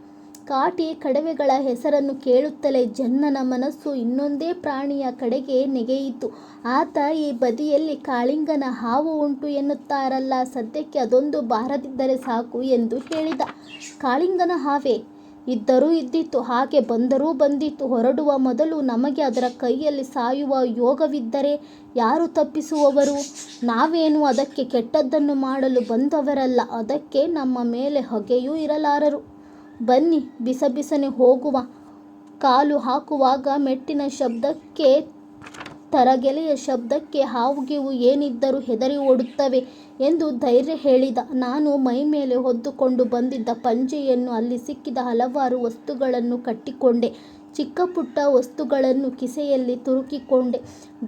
ಕಾಟಿ ಕಡವೆಗಳ ಹೆಸರನ್ನು ಕೇಳುತ್ತಲೇ ಜನ್ನನ ಮನಸ್ಸು ಇನ್ನೊಂದೇ ಪ್ರಾಣಿಯ ಕಡೆಗೆ ನೆಗೆಯಿತು. ಆತ ಈ ಬದಿಯಲ್ಲಿ ಕಾಳಿಂಗನ ಹಾವು ಉಂಟು ಎನ್ನುತ್ತಾರಲ್ಲ, ಸದ್ಯಕ್ಕೆ ಅದೊಂದು ಬಾರದಿದ್ದರೆ ಸಾಕು ಎಂದು ಹೇಳಿದ. ಕಾಳಿಂಗನ ಹಾವೇ? ಇದ್ದರೂ ಇದ್ದಿತು, ಹಾಗೆ ಬಂದರೂ ಬಂದಿತು. ಹೊರಡುವ ಮೊದಲು ನಮಗೆ ಅದರ ಕೈಯಲ್ಲಿ ಸಾಯುವ ಯೋಗವಿದ್ದರೆ ಯಾರು ತಪ್ಪಿಸುವವರು? ನಾವೇನು ಅದಕ್ಕೆ ಕೆಟ್ಟದ್ದನ್ನು ಮಾಡಲು ಬಂದವರಲ್ಲ. ಅದಕ್ಕೆ ನಮ್ಮ ಮೇಲೆ ಹೊಗೆಯೂ ಇರಲಾರರು. ಬನ್ನಿ, ಬಿಸಬಿಸನೆ ಹೋಗುವ. ಕಾಲು ಹಾಕುವಾಗ ಮೆಟ್ಟಿನ ಶಬ್ದಕ್ಕೆ ತರಗೆಲೆಯ ಶಬ್ದಕ್ಕೆ ಹಾವುಗಿವು ಏನಿದ್ದರೂ ಹೆದರಿ ಓಡುತ್ತವೆ ಎಂದು ಧೈರ್ಯ ಹೇಳಿದ. ನಾನು ಮೈಮೇಲೆ ಹೊದ್ದುಕೊಂಡು ಬಂದಿದ್ದ ಪಂಜೆಯನ್ನು, ಅಲ್ಲಿ ಸಿಕ್ಕಿದ ಹಲವಾರು ವಸ್ತುಗಳನ್ನು ಕಟ್ಟಿಕೊಂಡೆ. ಚಿಕ್ಕ ಪುಟ್ಟ ವಸ್ತುಗಳನ್ನು ಕಿಸೆಯಲ್ಲಿ ತುರುಕಿಕೊಂಡೆ.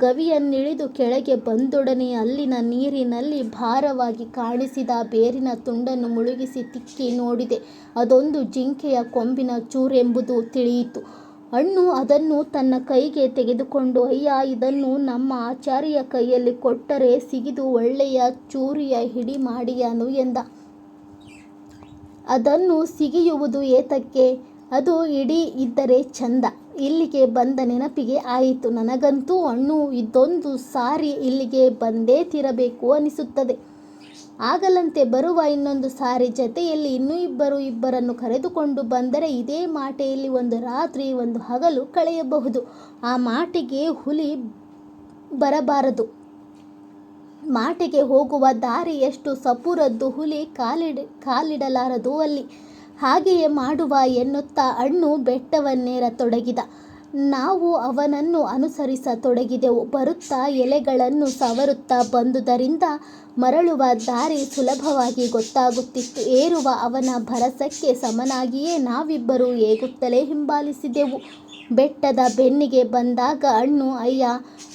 ಗವಿಯನ್ನಿಳಿದು ಕೆಳಗೆ ಬಂದೊಡನೆ ಅಲ್ಲಿನ ನೀರಿನಲ್ಲಿ ಭಾರವಾಗಿ ಕಾಣಿಸಿದ ಬೇರಿನ ತುಂಡನ್ನು ಮುಳುಗಿಸಿ ತಿಕ್ಕಿ ನೋಡಿದೆ. ಅದೊಂದು ಜಿಂಕೆಯ ಕೊಂಬಿನ ಚೂರೆಂಬುದು ತಿಳಿಯಿತು. ಅಣ್ಣು ಅದನ್ನು ತನ್ನ ಕೈಗೆ ತೆಗೆದುಕೊಂಡು, ಅಯ್ಯ, ಇದನ್ನು ನಮ್ಮ ಆಚಾರಿಯ ಕೈಯಲ್ಲಿ ಕೊಟ್ಟರೆ ಸಿಗಿದು ಒಳ್ಳೆಯ ಚೂರಿಯ ಹಿಡಿ ಮಾಡಿಯಾನು ಎಂದ. ಅದನ್ನು ಸಿಗಿಯುವುದು ಏತಕ್ಕೆ? ಅದು ಇಡೀ ಇದ್ದರೆ ಚಂದ. ಇಲ್ಲಿಗೆ ಬಂದ ನೆನಪಿಗೆ ಆಯಿತು. ನನಗಂತೂ ಅಣ್ಣು ಇದೊಂದು ಸಾರಿ ಇಲ್ಲಿಗೆ ಬಂದೇ ತೀರಬೇಕು ಅನಿಸುತ್ತದೆ. ಆಗಲಂತೆ ಬರುವ ಇನ್ನೊಂದು ಸಾರಿ ಜತೆಯಲ್ಲಿ ಇನ್ನೂ ಇಬ್ಬರನ್ನು ಕರೆದುಕೊಂಡು ಬಂದರೆ ಇದೇ ಮಾಟೆಯಲ್ಲಿ ಒಂದು ರಾತ್ರಿ ಒಂದು ಹಗಲು ಕಳೆಯಬಹುದು. ಆ ಮಾಟೆಗೆ ಹುಲಿ ಬರಬಾರದು. ಮಾಟೆಗೆ ಹೋಗುವ ದಾರಿ ಎಷ್ಟು ಸಪೂರದ್ದು, ಹುಲಿ ಕಾಲಿಡಲಾರದು ಅಲ್ಲಿ. ಹಾಗೆಯೇ ಮಾಡುವ ಎನ್ನುತ್ತಾ ಅಣ್ಣು ಬೆಟ್ಟವನ್ನೇರತೊಡಗಿದ. ನಾವು ಅವನನ್ನು ಅನುಸರಿಸತೊಡಗಿದೆವು. ಬರುತ್ತಾ ಎಲೆಗಳನ್ನು ಸವರುತ್ತಾ ಬಂದುದರಿಂದ ಮರಳುವ ದಾರಿ ಸುಲಭವಾಗಿ ಗೊತ್ತಾಗುತ್ತಿತ್ತು. ಏರುವ ಅವನ ಭರಸಕ್ಕೆ ಸಮನಾಗಿಯೇ ನಾವಿಬ್ಬರೂ ಏಗುತ್ತಲೇ ಹಿಂಬಾಲಿಸಿದೆವು. ಬೆಟ್ಟದ ಬೆನ್ನಿಗೆ ಬಂದಾಗ ಅಣ್ಣು, ಅಯ್ಯ,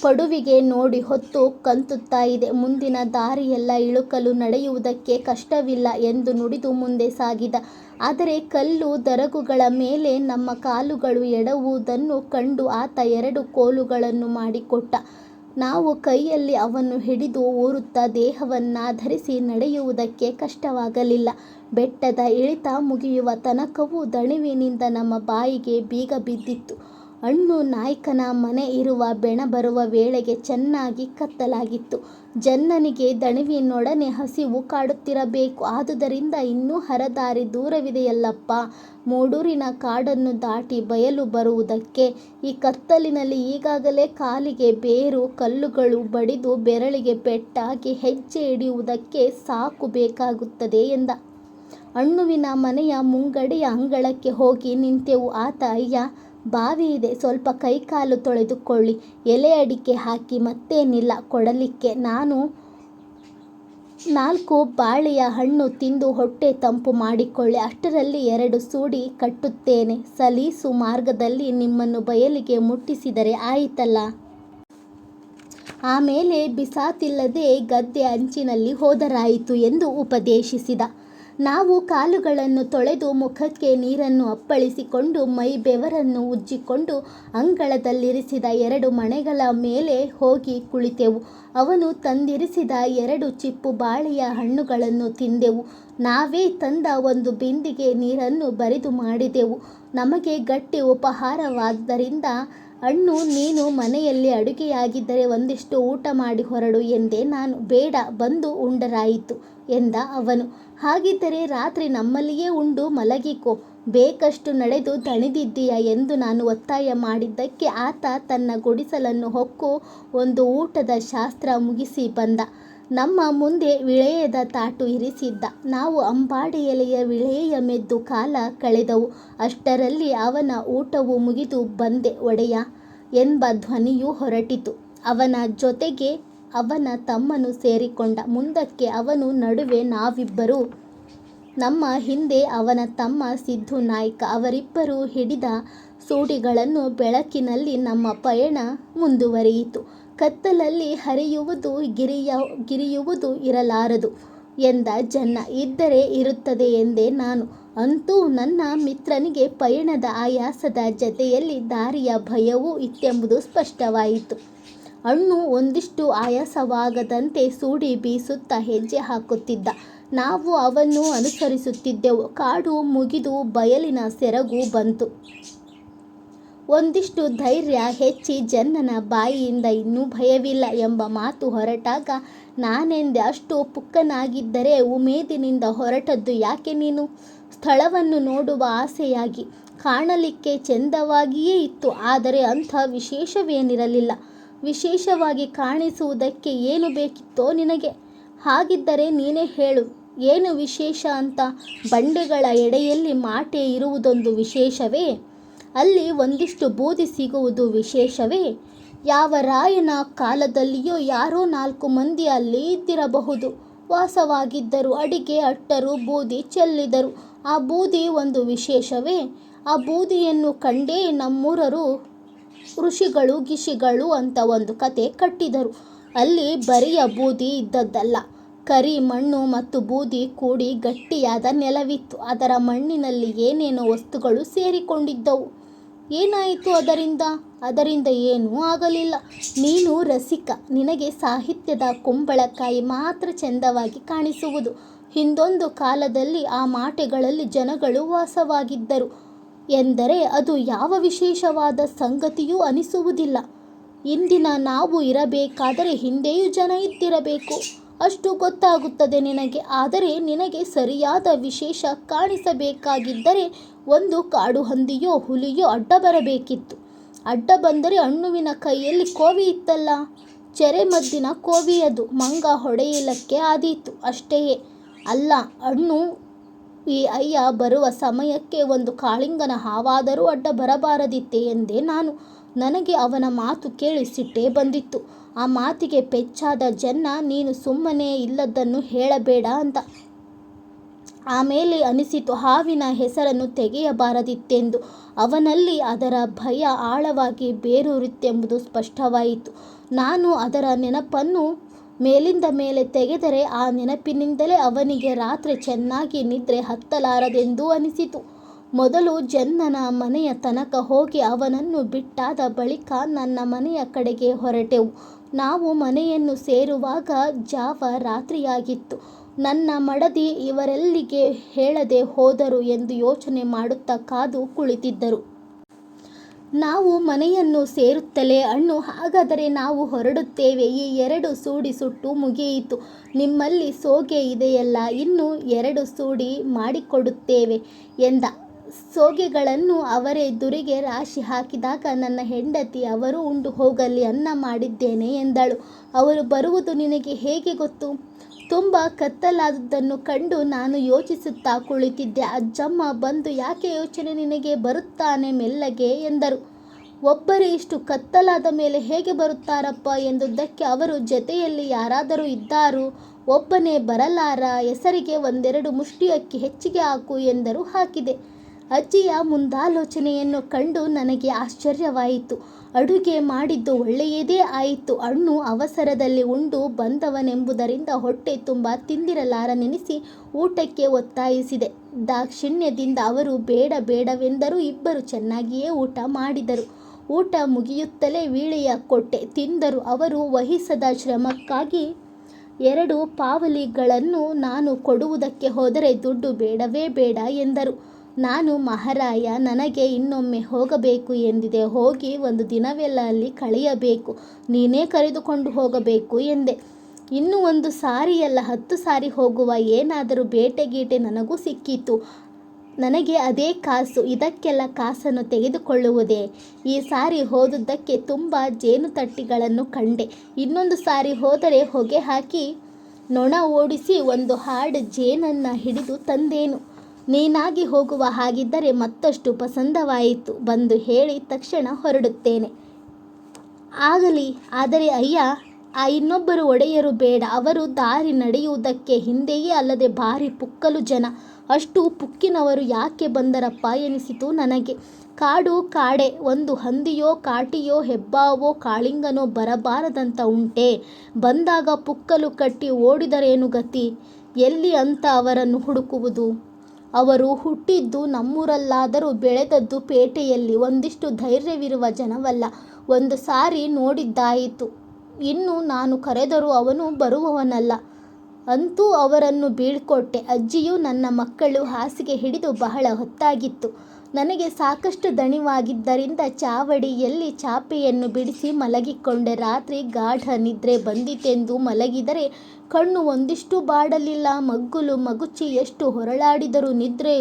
ಪಡುವಿಗೆ ನೋಡಿ ಹೊತ್ತು ಕಂತುತ್ತಾ ಇದೆ. ಮುಂದಿನ ದಾರಿಯೆಲ್ಲ ಇಳುಕಲು, ನಡೆಯುವುದಕ್ಕೆ ಕಷ್ಟವಿಲ್ಲ ಎಂದು ನುಡಿದು ಮುಂದೆ ಸಾಗಿದ. ಆದರೆ ಕಲ್ಲು ದರಗುಗಳ ಮೇಲೆ ನಮ್ಮ ಕಾಲುಗಳು ಎಡವುವುದನ್ನು ಕಂಡು ಆತ 2 ಕೋಲುಗಳನ್ನು ಮಾಡಿಕೊಟ್ಟ. ನಾವು ಕೈಯಲ್ಲಿ ಅವನ್ನು ಹಿಡಿದು ಊರುತ್ತಾ ದೇಹವನ್ನಾಧರಿಸಿ ನಡೆಯುವುದಕ್ಕೆ ಕಷ್ಟವಾಗಲಿಲ್ಲ. ಬೆಟ್ಟದ ಇಳಿತ ಮುಗಿಯುವ ತನಕವೂ ದಣಿವಿನಿಂದ ನಮ್ಮ ಬಾಯಿಗೆ ಬೀಗ ಬಿದ್ದಿತ್ತು. ಅಣ್ಣು ನಾಯ್ಕನ ಮನೆ ಇರುವ ಬೆಣ ಬರುವ ವೇಳೆಗೆ ಚೆನ್ನಾಗಿ ಕತ್ತಲಾಗಿತ್ತು. ಜನ್ನನಿಗೆ ದಣಿವಿನೊಡನೆ ಹಸಿವು ಕಾಡುತ್ತಿರಬೇಕು. ಆದುದರಿಂದ ಇನ್ನೂ ಹರದಾರಿ ದೂರವಿದೆಯಲ್ಲಪ್ಪ ಮೂಡೂರಿನ ಕಾಡನ್ನು ದಾಟಿ ಬಯಲು ಬರುವುದಕ್ಕೆ. ಈ ಕತ್ತಲಿನಲ್ಲಿ ಈಗಾಗಲೇ ಕಾಲಿಗೆ ಬೇರು ಕಲ್ಲುಗಳು ಬಡಿದು ಬೆರಳಿಗೆ ಪೆಟ್ಟಾಗಿ ಹೆಜ್ಜೆ ಹಿಡಿಯುವುದಕ್ಕೆ ಸಾಕು ಬೇಕಾಗುತ್ತದೆ ಎಂದ. ಅಣ್ಣುವಿನ ಮನೆಯ ಮುಂಗಡೆಯ ಅಂಗಳಕ್ಕೆ ಹೋಗಿ ನಿಂತೆವು. ಆತ, ಅಯ್ಯ, ಬಾವಿ ಇದೆ, ಸ್ವಲ್ಪ ಕೈಕಾಲು ತೊಳೆದುಕೊಳ್ಳಿ, ಎಲೆ ಅಡಿಕೆ ಹಾಕಿ ಮತ್ತೇನಿಲ್ಲ ಕೊಡಲಿಕ್ಕೆ. ನಾನು 4 ಬಾಳೆಯ ಹಣ್ಣು ತಿಂದು ಹೊಟ್ಟೆ ತಂಪು ಮಾಡಿಕೊಳ್ಳಿ, ಅಷ್ಟರಲ್ಲಿ 2 ಸೂಡಿ ಕಟ್ಟುತ್ತೇನೆ. ಸಲೀಸು ಮಾರ್ಗದಲ್ಲಿ ನಿಮ್ಮನ್ನು ಬಯಲಿಗೆ ಮುಟ್ಟಿಸಿದರೆ ಆಯಿತಲ್ಲ. ಆಮೇಲೆ ಬಿಸಾತಿಲ್ಲದೆ ಗದ್ದೆ ಅಂಚಿನಲ್ಲಿ ಹೋದರಾಯಿತು ಎಂದು ಉಪದೇಶಿಸಿದ. ನಾವು ಕಾಲುಗಳನ್ನು ತೊಳೆದು ಮುಖಕ್ಕೆ ನೀರನ್ನು ಅಪ್ಪಳಿಸಿಕೊಂಡು ಮೈ ಬೆವರನ್ನು ಉಜ್ಜಿಕೊಂಡು ಅಂಗಳದಲ್ಲಿರಿಸಿದ 2 ಮಣೆಗಳ ಮೇಲೆ ಹೋಗಿ ಕುಳಿತೆವು. ಅವನು ತಂದಿರಿಸಿದ 2 ಚಿಪ್ಪು ಬಾಳೆಯ ಹಣ್ಣುಗಳನ್ನು ತಿಂದೆವು. ನಾವೇ ತಂದ 1 ಬಿಂದಿಗೆ ನೀರನ್ನು ಬರಿದು ಮಾಡಿದೆವು. ನಮಗೆ ಗಟ್ಟಿ ಉಪಹಾರವಾದ್ದರಿಂದ ಅಣ್ಣು, ನೀನು ಮನೆಯಲ್ಲಿ ಅಡುಗೆಯಾಗಿದ್ದರೆ ಒಂದಿಷ್ಟು ಊಟ ಮಾಡಿ ಹೊರಡು ಎಂದೆ ನಾನು. ಬೇಡ, ಬಂದು ಉಂಡರಾಯಿತು ಎಂದ ಅವನು. ಹಾಗಿದ್ದರೆ ರಾತ್ರಿ ನಮ್ಮಲ್ಲಿಯೇ ಉಂಡು ಮಲಗಿಕೋ, ಬೇಕಷ್ಟು ನಡೆದು ದಣಿದಿದ್ದೀಯ ಎಂದು ನಾನು ಒತ್ತಾಯ ಮಾಡಿದ್ದಕ್ಕೆ ಆತ ತನ್ನ ಗುಡಿಸಲನ್ನು ಹೊಕ್ಕು ಒಂದು ಊಟದ ಶಾಸ್ತ್ರ ಮುಗಿಸಿ ಬಂದ. ನಮ್ಮ ಮುಂದೆ ವಿಳೆಯದ ತಾಟು ಇರಿಸಿದ್ದ. ನಾವು ಅಂಬಾಡೆ ಎಲೆಯ ವಿಳೆಯ ಮೆದ್ದು ಕಾಲ ಕಳೆದವು. ಅಷ್ಟರಲ್ಲಿ ಅವನ ಊಟವು ಮುಗಿದು ಬಂದೆ ಒಡೆಯ ಎಂಬ ಧ್ವನಿಯು ಹೊರಟಿತು. ಅವನ ಜೊತೆಗೆ ಅವನ ತಮ್ಮನು ಸೇರಿಕೊಂಡ. ಮುಂದಕ್ಕೆ ಅವನು, ನಡುವೆ ನಾವಿಬ್ಬರು, ನಮ್ಮ ಹಿಂದೆ ಅವನ ತಮ್ಮ ಸಿದ್ದು ನಾಯ್ಕ. ಅವರಿಬ್ಬರು ಹಿಡಿದ ಸೂಡಿಗಳನ್ನು ಬೆಳಕಿನಲ್ಲಿ ನಮ್ಮ ಪಯಣ ಮುಂದುವರಿಯಿತು. ಕತ್ತಲಲ್ಲಿ ಹರಿಯುವುದು ಗಿರಿಯುವುದು ಇರಲಾರದು ಎಂದ ಜನ್ನ. ಇದ್ದರೆ ಇರುತ್ತದೆ ಎಂದೆ ನಾನು. ಅಂತೂ ನನ್ನ ಮಿತ್ರನಿಗೆ ಪಯಣದ ಆಯಾಸದ ಜತೆಯಲ್ಲಿ ದಾರಿಯ ಭಯವೂ ಇತ್ತೆಂಬುದು ಸ್ಪಷ್ಟವಾಯಿತು. ಅಣ್ಣು ಒಂದಿಷ್ಟು ಆಯಾಸವಾಗದಂತೆ ಸೂಡಿ ಬೀಸುತ್ತಾ ಹೆಜ್ಜೆ ಹಾಕುತ್ತಿದ್ದ. ನಾವು ಅವನ್ನು ಅನುಸರಿಸುತ್ತಿದ್ದೆವು. ಕಾಡು ಮುಗಿದು ಬಯಲಿನ ಸೆರಗು ಬಂತು. ಒಂದಿಷ್ಟು ಧೈರ್ಯ ಹೆಚ್ಚಿ ಜನ್ನನ ಬಾಯಿಯಿಂದ ಇನ್ನೂ ಭಯವಿಲ್ಲ ಎಂಬ ಮಾತು ಹೊರಟಾಗ ನಾನೆಂದೆ, ಅಷ್ಟು ಪುಕ್ಕನಾಗಿದ್ದರೆ ಉಮೇದಿನಿಂದ ಹೊರಟದ್ದು ಯಾಕೆ ನೀನು? ಸ್ಥಳವನ್ನು ನೋಡುವ ಆಸೆಯಾಗಿ. ಕಾಣಲಿಕ್ಕೆ ಚೆಂದವಾಗಿಯೇ ಇತ್ತು, ಆದರೆ ಅಂಥ ವಿಶೇಷವೇನಿರಲಿಲ್ಲ. ವಿಶೇಷವಾಗಿ ಕಾಣಿಸುವುದಕ್ಕೆ ಏನು ಬೇಕಿತ್ತೋ ನಿನಗೆ? ಹಾಗಿದ್ದರೆ ನೀನೇ ಹೇಳು, ಏನು ವಿಶೇಷ ಅಂತ? ಬಂಡೆಗಳ ಎಡೆಯಲ್ಲಿ ಮಾಟೆ ಇರುವುದೊಂದು ವಿಶೇಷವೇ? ಅಲ್ಲಿ ಒಂದಿಷ್ಟು ಬೂದಿ ಸಿಗುವುದು ವಿಶೇಷವೇ? ಯಾವ ರಾಯನ ಕಾಲದಲ್ಲಿಯೋ ಯಾರೋ 4 ಮಂದಿ ಅಲ್ಲಿ ಇದ್ದಿರಬಹುದು. ವಾಸವಾಗಿದ್ದರು. ಅಡಿಗೆ ಅಟ್ಟರು, ಬೂದಿ ಚೆಲ್ಲಿದರು. ಆ ಬೂದಿ ಒಂದು ವಿಶೇಷವೇ. ಆ ಬೂದಿಯನ್ನು ಕಂಡೇ ನಮ್ಮೂರರು ಋಷಿಗಳು ಗಿಷಿಗಳು ಅಂತ ಒಂದು ಕತೆ ಕಟ್ಟಿದರು. ಅಲ್ಲಿ ಬರಿಯ ಬೂದಿ ಇದ್ದದ್ದಲ್ಲ, ಕರಿ ಮಣ್ಣು ಮತ್ತು ಬೂದಿ ಕೂಡಿ ಗಟ್ಟಿಯಾದ ನೆಲವಿತ್ತು. ಅದರ ಮಣ್ಣಿನಲ್ಲಿ ಏನೇನೋ ವಸ್ತುಗಳು ಸೇರಿಕೊಂಡಿದ್ದವು. ಏನಾಯಿತು ಅದರಿಂದ ಏನೂ ಆಗಲಿಲ್ಲ. ನೀನು ರಸಿಕ, ನಿನಗೆ ಸಾಹಿತ್ಯದ ಕುಂಬಳಕಾಯಿ ಮಾತ್ರ ಚೆಂದವಾಗಿ ಕಾಣಿಸುವುದು. ಹಿಂದೊಂದು ಕಾಲದಲ್ಲಿ ಆ ಮಾಟೆಗಳಲ್ಲಿ ಜನಗಳು ವಾಸವಾಗಿದ್ದರು ಎಂದರೆ ಅದು ಯಾವ ವಿಶೇಷವಾದ ಸಂಗತಿಯೂ ಅನಿಸುವುದಿಲ್ಲ. ಇಂದಿನ ನಾವು ಇರಬೇಕಾದರೆ ಹಿಂದೆಯೂ ಜನ ಇದ್ದಿರಬೇಕು, ಅಷ್ಟು ಗೊತ್ತಾಗುತ್ತದೆ ನಿನಗೆ. ಆದರೆ ನಿನಗೆ ಸರಿಯಾದ ವಿಶೇಷ ಕಾಣಿಸಬೇಕಾಗಿದ್ದರೆ ಒಂದು ಕಾಡು ಹಂದಿಯೋ ಹುಲಿಯೋ ಅಡ್ಡ ಬರಬೇಕಿತ್ತು. ಅಡ್ಡ ಬಂದರೆ ಅಣ್ಣುವಿನ ಕೈಯಲ್ಲಿ ಕೋವಿ ಇತ್ತಲ್ಲ, ಚೆರೆಮದ್ದಿನ ಕೋವಿ ಅದು. ಮಂಗ ಹೊಡೆಯಲಿಕ್ಕೆ ಆದೀತು ಅಷ್ಟೆಯೇ. ಅಲ್ಲ, ಅಣ್ಣು ಈ ಅಯ್ಯ ಬರುವ ಸಮಯಕ್ಕೆ ಒಂದು ಕಾಳಿಂಗನ ಹಾವಾದರೂ ಅಡ್ಡ ಬರಬಾರದಿತ್ತೆ ಎಂದೆ ನಾನು. ನನಗೆ ಅವನ ಮಾತು ಕೇಳಿ ಸಿಟ್ಟೇ ಬಂದಿತ್ತು. ಆ ಮಾತಿಗೆ ಪೆಚ್ಚಾದ ಜನ್ನ, ನೀನು ಸುಮ್ಮನೆ ಇಲ್ಲದನ್ನು ಹೇಳಬೇಡ ಅಂತ. ಆಮೇಲೆ ಅನಿಸಿತು ಹಾವಿನ ಹೆಸರನ್ನು ತೆಗೆಯಬಾರದಿತ್ತೆಂದು. ಅವನಲ್ಲಿ ಅದರ ಭಯ ಆಳವಾಗಿ ಬೇರೂರಿತೆಂಬುದು ಸ್ಪಷ್ಟವಾಯಿತು. ನಾನು ಅದರ ನೆನಪನ್ನು ಮೇಲಿಂದ ಮೇಲೆ ತೆಗೆದರೆ ಆ ನೆನಪಿನಿಂದಲೇ ಅವನಿಗೆ ರಾತ್ರಿ ಚೆನ್ನಾಗಿ ನಿದ್ರೆ ಹತ್ತಲಾರದೆಂದು ಅನಿಸಿತು. ಮೊದಲು ಜನ್ನನ ಮನೆಯ ತನಕ ಹೋಗಿ ಅವನನ್ನು ಬಿಟ್ಟಾದ ಬಳಿಕ ನನ್ನ ಮನೆಯ ಕಡೆಗೆ ಹೊರಟೆವು. ನಾವು ಮನೆಯನ್ನು ಸೇರುವಾಗ ಜಾವ ರಾತ್ರಿಯಾಗಿತ್ತು. ನನ್ನ ಮಡದಿ ಇವರೆಲ್ಲಿಗೆ ಹೇಳದೆ ಹೋದರು ಎಂದು ಯೋಚನೆ ಮಾಡುತ್ತಾ ಕಾದು ಕುಳಿತಿದ್ದರು. ನಾವು ಮನೆಯನ್ನು ಸೇರುತ್ತಲೇ ಅಣ್ಣು, ಹಾಗಾದರೆ ನಾವು ಹೊರಡುತ್ತೇವೆ. ಈ 2 ಸೂಡಿ ಸುಟ್ಟು ಮುಗಿಯಿತು. ನಿಮ್ಮಲ್ಲಿ ಸೋಗೆ ಇದೆಯಲ್ಲ, ಇನ್ನೂ 2 ಸೂಡಿ ಮಾಡಿಕೊಡುತ್ತೇವೆ ಎಂದ. ಸೋಗೆಗಳನ್ನು ಅವರೇ ದುರಿಗೆ ರಾಶಿ ಹಾಕಿದಾಗ ನನ್ನ ಹೆಂಡತಿ, ಅವರು ಉಂಡು ಹೋಗಲಿ, ಅನ್ನ ಮಾಡಿದ್ದೇನೆ ಎಂದಳು. ಅವರು ಬರುವುದು ನಿನಗೆ ಹೇಗೆ ಗೊತ್ತು? ತುಂಬ ಕತ್ತಲಾದುದನ್ನು ಕಂಡು ನಾನು ಯೋಚಿಸುತ್ತಾ ಕುಳಿತಿದ್ದೆ. ಅಜ್ಜಮ್ಮ ಬಂದು, ಯಾಕೆ ಯೋಚನೆ ನಿನಗೆ, ಬರುತ್ತಾನೆ ಮೆಲ್ಲಗೆ ಎಂದರು. ಒಬ್ಬರೇ ಇಷ್ಟು ಕತ್ತಲಾದ ಮೇಲೆ ಹೇಗೆ ಬರುತ್ತಾರಪ್ಪ ಎಂದುದಕ್ಕೆ ಅವರು, ಜೊತೆಯಲ್ಲಿ ಯಾರಾದರೂ ಇದ್ದಾರು, ಒಬ್ಬನೇ ಬರಲಾರ, ಹೆಸರಿಗೆ 1-2 ಮುಷ್ಟಿ ಅಕ್ಕಿ ಹೆಚ್ಚಿಗೆ ಹಾಕು ಎಂದರು. ಹಾಕಿದೆ. ಅಜ್ಜಿಯ ಮುಂದಾಲೋಚನೆಯನ್ನು ಕಂಡು ನನಗೆ ಆಶ್ಚರ್ಯವಾಯಿತು. ಅಡುಗೆ ಮಾಡಿದ್ದು ಒಳ್ಳೆಯದೇ ಆಯಿತು. ಅಣ್ಣು ಅವಸರದಲ್ಲಿ ಉಂಡು ಬಂದವನೆಂಬುದರಿಂದ ಹೊಟ್ಟೆ ತುಂಬ ತಿಂದಿರಲಾರನೆನಿಸಿ ಊಟಕ್ಕೆ ಒತ್ತಾಯಿಸಿದೆ. ದಾಕ್ಷಿಣ್ಯದಿಂದ ಅವರು ಬೇಡವೆಂದರು. ಇಬ್ಬರು ಚೆನ್ನಾಗಿಯೇ ಊಟ ಮಾಡಿದರು. ಊಟ ಮುಗಿಯುತ್ತಲೇ ವೀಳೆಯ ಕೊಟ್ಟೆ. ತಿಂದರು. ಅವರು ವಹಿಸದ ಶ್ರಮಕ್ಕಾಗಿ 2 ಪಾವಲಿಗಳನ್ನು ನಾನು ಕೊಡುವುದಕ್ಕೆ ಹೋದರೆ ದುಡ್ಡು ಬೇಡವೇ ಬೇಡ ಎಂದರು. ನಾನು, ಮಹಾರಾಯ, ನನಗೆ ಇನ್ನೊಮ್ಮೆ ಹೋಗಬೇಕು ಎಂದಿದೆ. ಹೋಗಿ 1 ದಿನವೆಲ್ಲ ಅಲ್ಲಿ ಕಳೆಯಬೇಕು. ನೀನೇ ಕರೆದುಕೊಂಡು ಹೋಗಬೇಕು ಎಂದೆ. ಇನ್ನು 1 ಸಾರಿಯಲ್ಲ 10 ಸಾರಿ ಹೋಗುವ. ಏನಾದರೂ ಬೇಟೆ ನನಗೂ ಸಿಕ್ಕಿತು. ನನಗೆ ಅದೇ ಕಾಸು. ಇದಕ್ಕೆಲ್ಲ ಕಾಸನ್ನು ತೆಗೆದುಕೊಳ್ಳುವುದೇ? ಈ ಸಾರಿ ಹೋದುದಕ್ಕೆ ತುಂಬ ಜೇನುತಟ್ಟಿಗಳನ್ನು ಕಂಡೆ. ಇನ್ನೊಂದು ಸಾರಿ ಹೋದರೆ ಹೊಗೆ ಹಾಕಿ ನೊಣ ಓಡಿಸಿ 1 ಹಾಡು ಜೇನನ್ನು ಹಿಡಿದು ತಂದೇನು. ನೀನಾಗಿ ಹೋಗುವ ಹಾಗಿದ್ದರೆ ಮತ್ತಷ್ಟು ಪಸಂದವಾಯಿತು. ಬಂದು ಹೇಳಿ ತಕ್ಷಣ ಹೊರಡುತ್ತೇನೆ. ಆಗಲಿ, ಆದರೆ ಅಯ್ಯ, ಆ ಇನ್ನೊಬ್ಬರು ಒಡೆಯರು ಬೇಡ. ಅವರು ದಾರಿ ನಡೆಯುವುದಕ್ಕೆ ಹಿಂದೆಯೇ ಅಲ್ಲದೆ ಭಾರಿ ಪುಕ್ಕಲು ಜನ. ಅಷ್ಟು ಪುಕ್ಕಿನವರು ಯಾಕೆ ಬಂದರಪ್ಪ ಎನಿಸಿತು ನನಗೆ. ಕಾಡು ಕಾಡೆ. ಒಂದು ಹಂದಿಯೋ ಕಾಟಿಯೋ ಹೆಬ್ಬಾವೋ ಕಾಳಿಂಗನೋ ಬರಬಾರದಂತ ಉಂಟೆ? ಬಂದಾಗ ಪುಕ್ಕಲು ಕಟ್ಟಿ ಓಡಿದರೇನು ಗತಿ? ಎಲ್ಲಿ ಅಂತ ಅವರನ್ನು ಹುಡುಕುವುದು? ಅವರು ಹುಟ್ಟಿದ್ದು ನಮ್ಮೂರಲ್ಲಾದರೂ ಬೆಳೆದದ್ದು ಪೇಟೆಯಲ್ಲಿ. ಒಂದಿಷ್ಟು ಧೈರ್ಯವಿರುವ ಜನವಲ್ಲ. 1 ಸಾರಿ ನೋಡಿದ್ದಾಯಿತು. ಇನ್ನು ನಾನು ಕರೆದರೂ ಅವನು ಬರುವವನಲ್ಲ. ಅಂತೂ ಅವರನ್ನು ಬೀಳ್ಕೊಟ್ಟೆ. ಅಜ್ಜಿಯು ನನ್ನ ಮಕ್ಕಳು ಹಾಸಿಗೆ ಹಿಡಿದು ಬಹಳ ಹೊತ್ತಾಗಿತ್ತು. ನನಗೆ ಸಾಕಷ್ಟು ದಣಿವಾಗಿದ್ದರಿಂದ ಚಾವಡಿಯಲ್ಲಿ ಚಾಪೆಯನ್ನು ಬಿಡಿಸಿ ಮಲಗಿಕೊಂಡೆ. ರಾತ್ರಿ ಗಾಢ ನಿದ್ರೆ ಬಂದಿತೆಂದು ಮಲಗಿದರೆ ಕಣ್ಣು ಒಂದಿಷ್ಟು ಬಾಡಲಿಲ್ಲ. ಮಗ್ಗುಲು ಮಗುಚಿ ಎಷ್ಟು ಹೊರಳಾಡಿದರೂ ನಿದ್ರೆ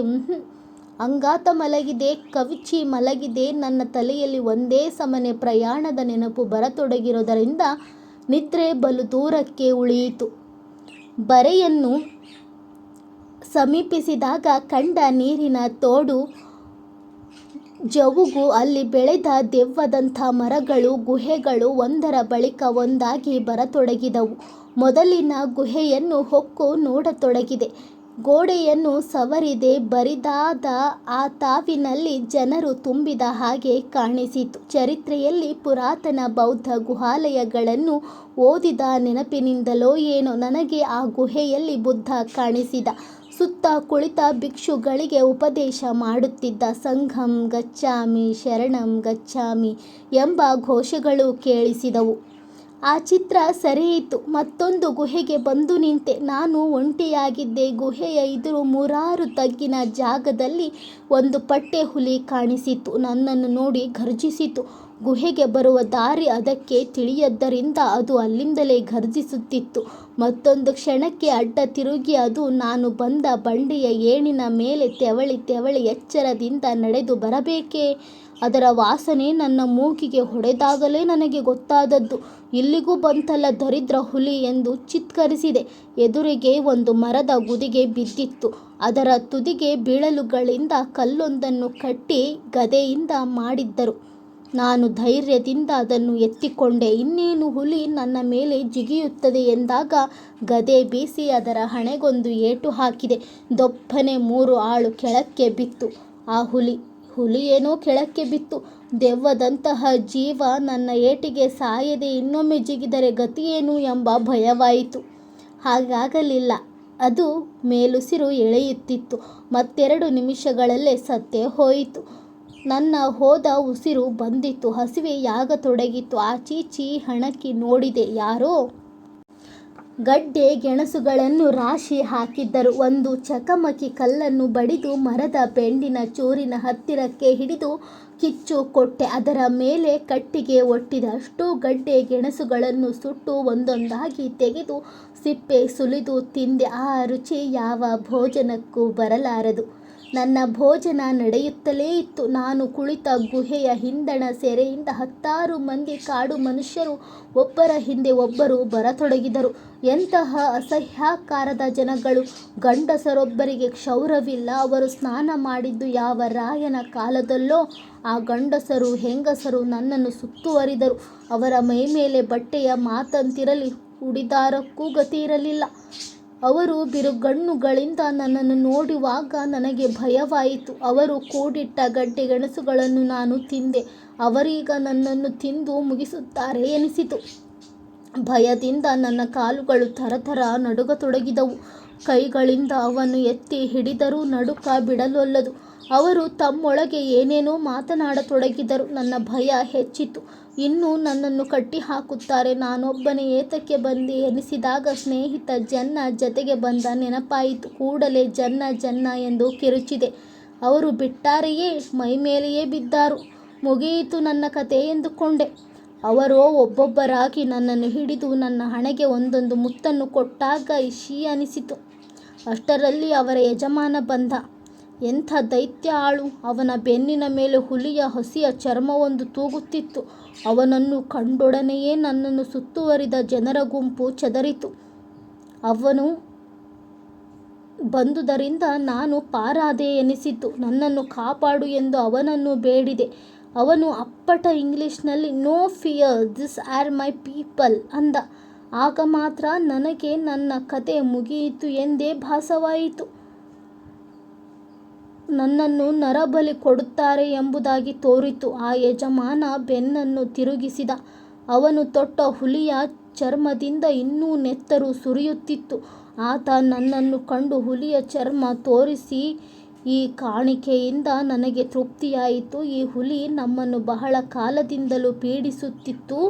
ಅಂಗಾತ ಮಲಗಿದೆ. ಕವಿಚಿ ಮಲಗಿದೆ. ನನ್ನ ತಲೆಯಲ್ಲಿ ಒಂದೇ ಸಮನೆ ಪ್ರಯಾಣದ ನೆನಪು ಬರತೊಡಗಿರುವುದರಿಂದ ನಿದ್ರೆ ಬಲು ದೂರಕ್ಕೆ ಉಳಿಯಿತು. ಬರೆಯನ್ನು ಸಮೀಪಿಸಿದಾಗ ಕಂಡ ನೀರಿನ ತೋಡು ಜವುಗು ಅಲ್ಲಿ ಬೆಳೆದ ದೆವ್ವದಂಥ ಮರಗಳು, ಗುಹೆಗಳು ಒಂದರ ಬಳಿಕ ಒಂದಾಗಿ ಬರತೊಡಗಿದವು. ಮೊದಲಿನ ಗುಹೆಯನ್ನು ಹೊಕ್ಕು ನೋಡತೊಡಗಿದೆ. ಗೋಡೆಯನ್ನು ಸವರಿದೆ ಬರಿದಾದ ಆ ತಾವಿನಲ್ಲಿ ಜನರು ತುಂಬಿದ ಹಾಗೆ ಕಾಣಿಸಿತು. ಚರಿತ್ರೆಯಲ್ಲಿ ಪುರಾತನ ಬೌದ್ಧ ಗುಹಾಲಯಗಳನ್ನು ಓದಿದ ನೆನಪಿನಿಂದಲೋ ಏನೋ ನನಗೆ ಆ ಗುಹೆಯಲ್ಲಿ ಬುದ್ಧ ಕಾಣಿಸಿದ. ಸುತ್ತ ಕುಳಿತ ಭಿಕ್ಷುಗಳಿಗೆ ಉಪದೇಶ ಮಾಡುತ್ತಿದ್ದ. ಸಂಘಂ ಗಚ್ಚಾಮಿ ಶರಣಂ ಗಚ್ಚಾಮಿ ಎಂಬ ಘೋಷಗಳು ಕೇಳಿಸಿದವು. ಆ ಚಿತ್ರ ಸರಿಯಿತು. ಮತ್ತೊಂದು ಗುಹೆಗೆ ಬಂದು ನಿಂತೆ. ನಾನು ಒಂಟಿಯಾಗಿದ್ದೆ. ಗುಹೆಯ ಎದುರು 3-6 ತಗ್ಗಿನ ಜಾಗದಲ್ಲಿ ಒಂದು ಪಟ್ಟೆ ಹುಲಿ ಕಾಣಿಸಿತು. ನನ್ನನ್ನು ನೋಡಿ ಘರ್ಜಿಸಿತು. ಗುಹೆಗೆ ಬರುವ ದಾರಿ ಅದಕ್ಕೆ ತಿಳಿಯದ್ದರಿಂದ ಅದು ಅಲ್ಲಿಂದಲೇ ಘರ್ಜಿಸುತ್ತಿತ್ತು. ಮತ್ತೊಂದು ಕ್ಷಣಕ್ಕೆ ಅಡ್ಡ ತಿರುಗಿ ಅದು ನಾನು ಬಂದ ಬಂಡೆಯ ಏಣಿನ ಮೇಲೆ ತೆವಳಿ ತೆವಳಿ ಎಚ್ಚರದಿಂದ ನಡೆದು ಬರಬೇಕೇ. ಅದರ ವಾಸನೆ ನನ್ನ ಮೂಗಿಗೆ ಹೊಡೆದಾಗಲೇ ನನಗೆ ಗೊತ್ತಾದದ್ದು. ಇಲ್ಲಿಗೂ ಬಂತಲ್ಲ ದರಿದ್ರ ಹುಲಿ ಎಂದು ಚಿತ್ಕರಿಸಿದೆ. ಎದುರಿಗೆ ಒಂದು ಮರದ ಗುದಿಗೆ ಬಿದ್ದಿತ್ತು. ಅದರ ತುದಿಗೆ ಬೀಳಲುಗಳಿಂದ ಕಲ್ಲೊಂದನ್ನು ಕಟ್ಟಿ ಗದೆಯಿಂದ ಮಾಡಿದ್ದರು. ನಾನು ಧೈರ್ಯದಿಂದ ಅದನ್ನು ಎತ್ತಿಕೊಂಡೆ. ಇನ್ನೇನು ಹುಲಿ ನನ್ನ ಮೇಲೆ ಜಿಗಿಯುತ್ತದೆ ಎಂದಾಗ ಗದೆ ಬೀಸಿ ಅದರ ಹಣೆಗೊಂದು ಏಟು ಹಾಕಿದೆ. ದೊಪ್ಪನೆ 3 ಆಳು ಕೆಳಕ್ಕೆ ಬಿತ್ತು. ಆ ಹುಲಿಯೇನೋ ಕೆಳಕ್ಕೆ ಬಿತ್ತು. ದೆವ್ವದಂತಹ ಜೀವ ನನ್ನ ಏಟಿಗೆ ಸಾಯದೆ ಇನ್ನೊಮ್ಮೆ ಜಿಗಿದರೆ ಗತಿಯೇನು ಎಂಬ ಭಯವಾಯಿತು. ಹಾಗಾಗಲಿಲ್ಲ. ಅದು ಮೇಲುಸಿರು ಎಳೆಯುತ್ತಿತ್ತು. ಮತ್ತೆರಡು ನಿಮಿಷಗಳಲ್ಲೇ ಸತ್ತೇ ಹೋಯಿತು. ನನ್ನ ಹೋದ ಉಸಿರು ಬಂದಿತು. ಹಸಿವೆಯಾಗತೊಡಗಿತು. ಆಚೀಚಿ ಹಣಕಿ ನೋಡಿದೆ. ಯಾರೋ ಗಡ್ಡೆ ಗೆಣಸುಗಳನ್ನು ರಾಶಿ ಹಾಕಿದ್ದರು. ಒಂದು ಚಕಮಕಿ ಕಲ್ಲನ್ನು ಬಡಿದು ಮರದ ಬೆಂಡಿನ ಚೂರಿನ ಹತ್ತಿರಕ್ಕೆ ಹಿಡಿದು ಕಿಚ್ಚು ಕೊಟ್ಟೆ. ಅದರ ಮೇಲೆ ಕಟ್ಟಿಗೆ ಒಟ್ಟಿದ ಅಷ್ಟು ಗಡ್ಡೆ ಗೆಣಸುಗಳನ್ನು ಸುಟ್ಟು ಒಂದೊಂದಾಗಿ ತೆಗೆದು ಸಿಪ್ಪೆ ಸುಲಿದು ತಿಂದೆ. ಆ ರುಚಿ ಯಾವ ಭೋಜನಕ್ಕೂ ಬರಲಾರದು. ನನ್ನ ಭೋಜನ ನಡೆಯುತ್ತಲೇ ಇತ್ತು. ನಾನು ಕುಳಿತ ಗುಹೆಯ ಹಿಂದಣ ಸೆರೆಯಿಂದ 10 ಮಂದಿ ಕಾಡು ಮನುಷ್ಯರು ಒಬ್ಬರ ಹಿಂದೆ ಒಬ್ಬರು ಬರತೊಡಗಿದರು. ಎಂತಹ ಅಸಹ್ಯಾಕಾರದ ಜನಗಳು! ಗಂಡಸರೊಬ್ಬರಿಗೆ ಕ್ಷೌರವಿಲ್ಲ. ಅವರು ಸ್ನಾನ ಮಾಡಿದ್ದು ಯಾವ ರಾಯನ ಕಾಲದಲ್ಲೋ. ಆ ಗಂಡಸರು ಹೆಂಗಸರು ನನ್ನನ್ನು ಸುತ್ತುವರಿದರು. ಅವರ ಮೈಮೇಲೆ ಬಟ್ಟೆಯ ಮಾತಂತಿರಲಿ, ಉಡಿದಾರಕ್ಕೂ ಗತಿಯಿರಲಿಲ್ಲ. ಅವರು ಬಿರುಗಣ್ಣುಗಳಿಂದ ನನ್ನನ್ನು ನೋಡುವಾಗ ನನಗೆ ಭಯವಾಯಿತು. ಅವರು ಕೂಡಿಟ್ಟ ಗಡ್ಡೆ ಗೆಣಸುಗಳನ್ನು ನಾನು ತಿಂದೆ. ಅವರೀಗ ನನ್ನನ್ನು ತಿಂದು ಮುಗಿಸುತ್ತಾರೆ ಎನಿಸಿತು. ಭಯದಿಂದ ನನ್ನ ಕಾಲುಗಳು ಥರಥರ ನಡುಗತೊಡಗಿದವು. ಕೈಗಳಿಂದ ಅವನ್ನು ಎತ್ತಿ ಹಿಡಿದರೂ ನಡುಕ ಬಿಡಲೊಲ್ಲದು. ಅವರು ತಮ್ಮೊಳಗೆ ಏನೇನೋ ಮಾತನಾಡತೊಡಗಿದರು. ನನ್ನ ಭಯ ಹೆಚ್ಚಿತು. ಇನ್ನೂ ನನ್ನನ್ನು ಕಟ್ಟಿಹಾಕುತ್ತಾರೆ. ನಾನೊಬ್ಬನೇ ಏತಕ್ಕೆ ಬಂದೆ ಎನಿಸಿದಾಗ ಸ್ನೇಹಿತ ಜನ್ನ ಜತೆಗೆ ಬಂದ ನೆನಪಾಯಿತು. ಕೂಡಲೇ ಜನ್ನ ಎಂದು ಕಿರುಚಿದೆ. ಅವರು ಬಿಟ್ಟಾರೆಯೇ, ಮೈಮೇಲೆಯೇ ಬಿದ್ದಾರು. ಮುಗಿಯಿತು ನನ್ನ ಕತೆ ಎಂದುಕೊಂಡೆ. ಅವರೋ ಒಬ್ಬೊಬ್ಬರಾಗಿ ನನ್ನನ್ನು ಹಿಡಿದು ನನ್ನ ಹಣೆಗೆ ಒಂದೊಂದು ಮುತ್ತನ್ನು ಕೊಟ್ಟಾಗ ಇಶೀ ಅನಿಸಿತು. ಅಷ್ಟರಲ್ಲಿ ಅವರ ಯಜಮಾನ ಬಂದ. ಎಂಥ ದೈತ್ಯ ಆಳು! ಅವನ ಬೆನ್ನಿನ ಮೇಲೆ ಹುಲಿಯ ಹಸಿಯ ಚರ್ಮವೊಂದು ತೂಗುತ್ತಿತ್ತು. ಅವನನ್ನು ಕಂಡೊಡನೆಯೇ ನನ್ನನ್ನು ಸುತ್ತುವರಿದ ಜನರ ಗುಂಪು ಚದರಿತು. ಅವನು ಬಂದುದರಿಂದ ನಾನು ಪಾರಾದೆ ಎನಿಸಿತು. ನನ್ನನ್ನು ಕಾಪಾಡು ಎಂದು ಅವನನ್ನು ಬೇಡಿದೆ. ಅವನು ಅಪ್ಪಟ ಇಂಗ್ಲಿಷ್ನಲ್ಲಿ "no fear, this are my people" ಅಂದ. ಆಗ ಮಾತ್ರ ನನಗೆ ನನ್ನ ಕತೆ ಮುಗಿಯಿತು ಎಂದೇ ಭಾಸವಾಯಿತು. ನನ್ನನ್ನು ನರಬಲಿ ಕೊಡುತ್ತಾರೆ ಎಂಬುದಾಗಿ ತೋರಿತು. ಆ ಯಜಮಾನ ಬೆನ್ನನ್ನು ತಿರುಗಿಸಿದ. ಅವನು ತೊಟ್ಟ ಹುಲಿಯ ಚರ್ಮದಿಂದ ಇನ್ನೂ ನೆತ್ತರು ಸುರಿಯುತ್ತಿತ್ತು. ಆತ ನನ್ನನ್ನು ಕಂಡು ಹುಲಿಯ ಚರ್ಮ ತೋರಿಸಿ, "ಈ ಕಾಣಿಕೆಯಿಂದ ನನಗೆ ತೃಪ್ತಿಯಾಯಿತು. ಈ ಹುಲಿ ನಮ್ಮನ್ನು ಬಹಳ ಕಾಲದಿಂದಲೂ ಪೀಡಿಸುತ್ತಿತ್ತು.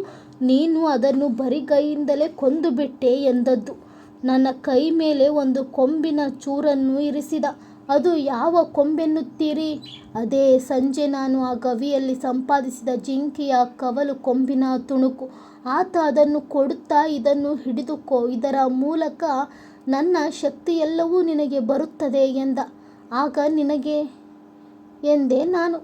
ನೀನು ಅದನ್ನು ಬರಿಗೈಯಿಂದಲೇ ಕೊಂದುಬಿಟ್ಟೆ" ಎಂದದ್ದು. ನನ್ನ ಕೈ ಮೇಲೆ ಒಂದು ಕೊಂಬಿನ ಚೂರನ್ನು ಇರಿಸಿದ. "ಅದು ಯಾವ ಕೊಂಬೆನ್ನುತ್ತೀರಿ?" "ಅದೇ ಸಂಜೆ ನಾನು ಆ ಗವಿಯಲ್ಲಿ ಸಂಪಾದಿಸಿದ ಜಿಂಕೆಯ ಕವಲು ಕೊಂಬಿನ ತುಣುಕು." ಆತ ಅದನ್ನು ಕೊಡುತ್ತಾ, "ಇದನ್ನು ಹಿಡಿದುಕೋ. ಇದರ ಮೂಲಕ ನನ್ನ ಶಕ್ತಿಯೆಲ್ಲವೂ ನಿನಗೆ ಬರುತ್ತದೆ" ಎಂದ. "ಆಗ ನಿನಗೆ" ಎಂದೆ ನಾನು.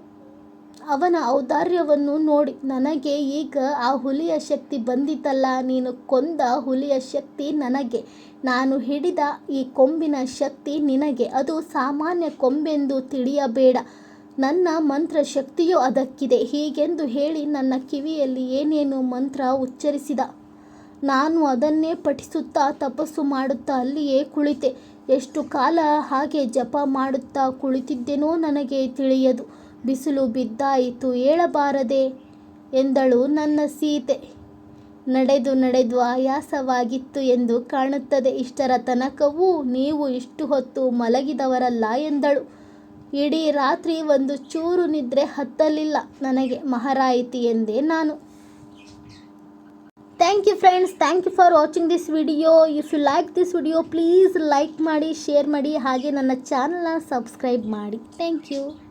ಅವನ ಔದಾರ್ಯವನ್ನು ನೋಡಿ ನನಗೆ ಈಗ ಆ ಹುಲಿಯ ಶಕ್ತಿ ಬಂದಿತಲ್ಲ. ನೀನು ಕೊಂದ ಹುಲಿಯ ಶಕ್ತಿ ನನಗೆ, ನಾನು ಹಿಡಿದ ಈ ಕೊಂಬಿನ ಶಕ್ತಿ ನಿನಗೆ. ಅದು ಸಾಮಾನ್ಯ ಕೊಂಬೆಂದು ತಿಳಿಯಬೇಡ. ನನ್ನ ಮಂತ್ರ ಶಕ್ತಿಯೂ ಅದಕ್ಕಿದೆ ಹೀಗೆಂದು ಹೇಳಿ ನನ್ನ ಕಿವಿಯಲ್ಲಿ ಏನೇನು ಮಂತ್ರ ಉಚ್ಚರಿಸಿದ. ನಾನು ಅದನ್ನೇ ಪಠಿಸುತ್ತಾ ತಪಸ್ಸು ಮಾಡುತ್ತಾ ಅಲ್ಲಿಯೇ ಕುಳಿತೆ. ಎಷ್ಟು ಕಾಲ ಹಾಗೆ ಜಪ ಮಾಡುತ್ತಾ ಕುಳಿತಿದ್ದೆನೋ ನನಗೆ ತಿಳಿಯದು. ಬಿಸಿಲು ಬಿದ್ದಾಯಿತು, ಏಳಬಾರದೆ ಎಂದಳು ನನ್ನ ಸೀತೆ. ನಡೆದು ಆಯಾಸವಾಗಿತ್ತು ಎಂದು ಕಾಣುತ್ತದೆ. ಇಷ್ಟರ ತನಕವೂ ನೀವು ಇಷ್ಟು ಹೊತ್ತು ಮಲಗಿದವರಲ್ಲ ಎಂದಳು. ಇಡೀ ರಾತ್ರಿ ಒಂದು ಚೂರು ನಿದ್ರೆ ಹತ್ತಲಿಲ್ಲ ನನಗೆ ಮಹಾರಾಯಿತಿ ಎಂದೆ ನಾನು. Thank you friends, thank you for watching this video. If you like this video please like ಮಾಡಿ, ಶೇರ್ ಮಾಡಿ, ಹಾಗೆ ನನ್ನ ಚಾನಲ್ನ ಸಬ್ಸ್ಕ್ರೈಬ್ ಮಾಡಿ. Thank you.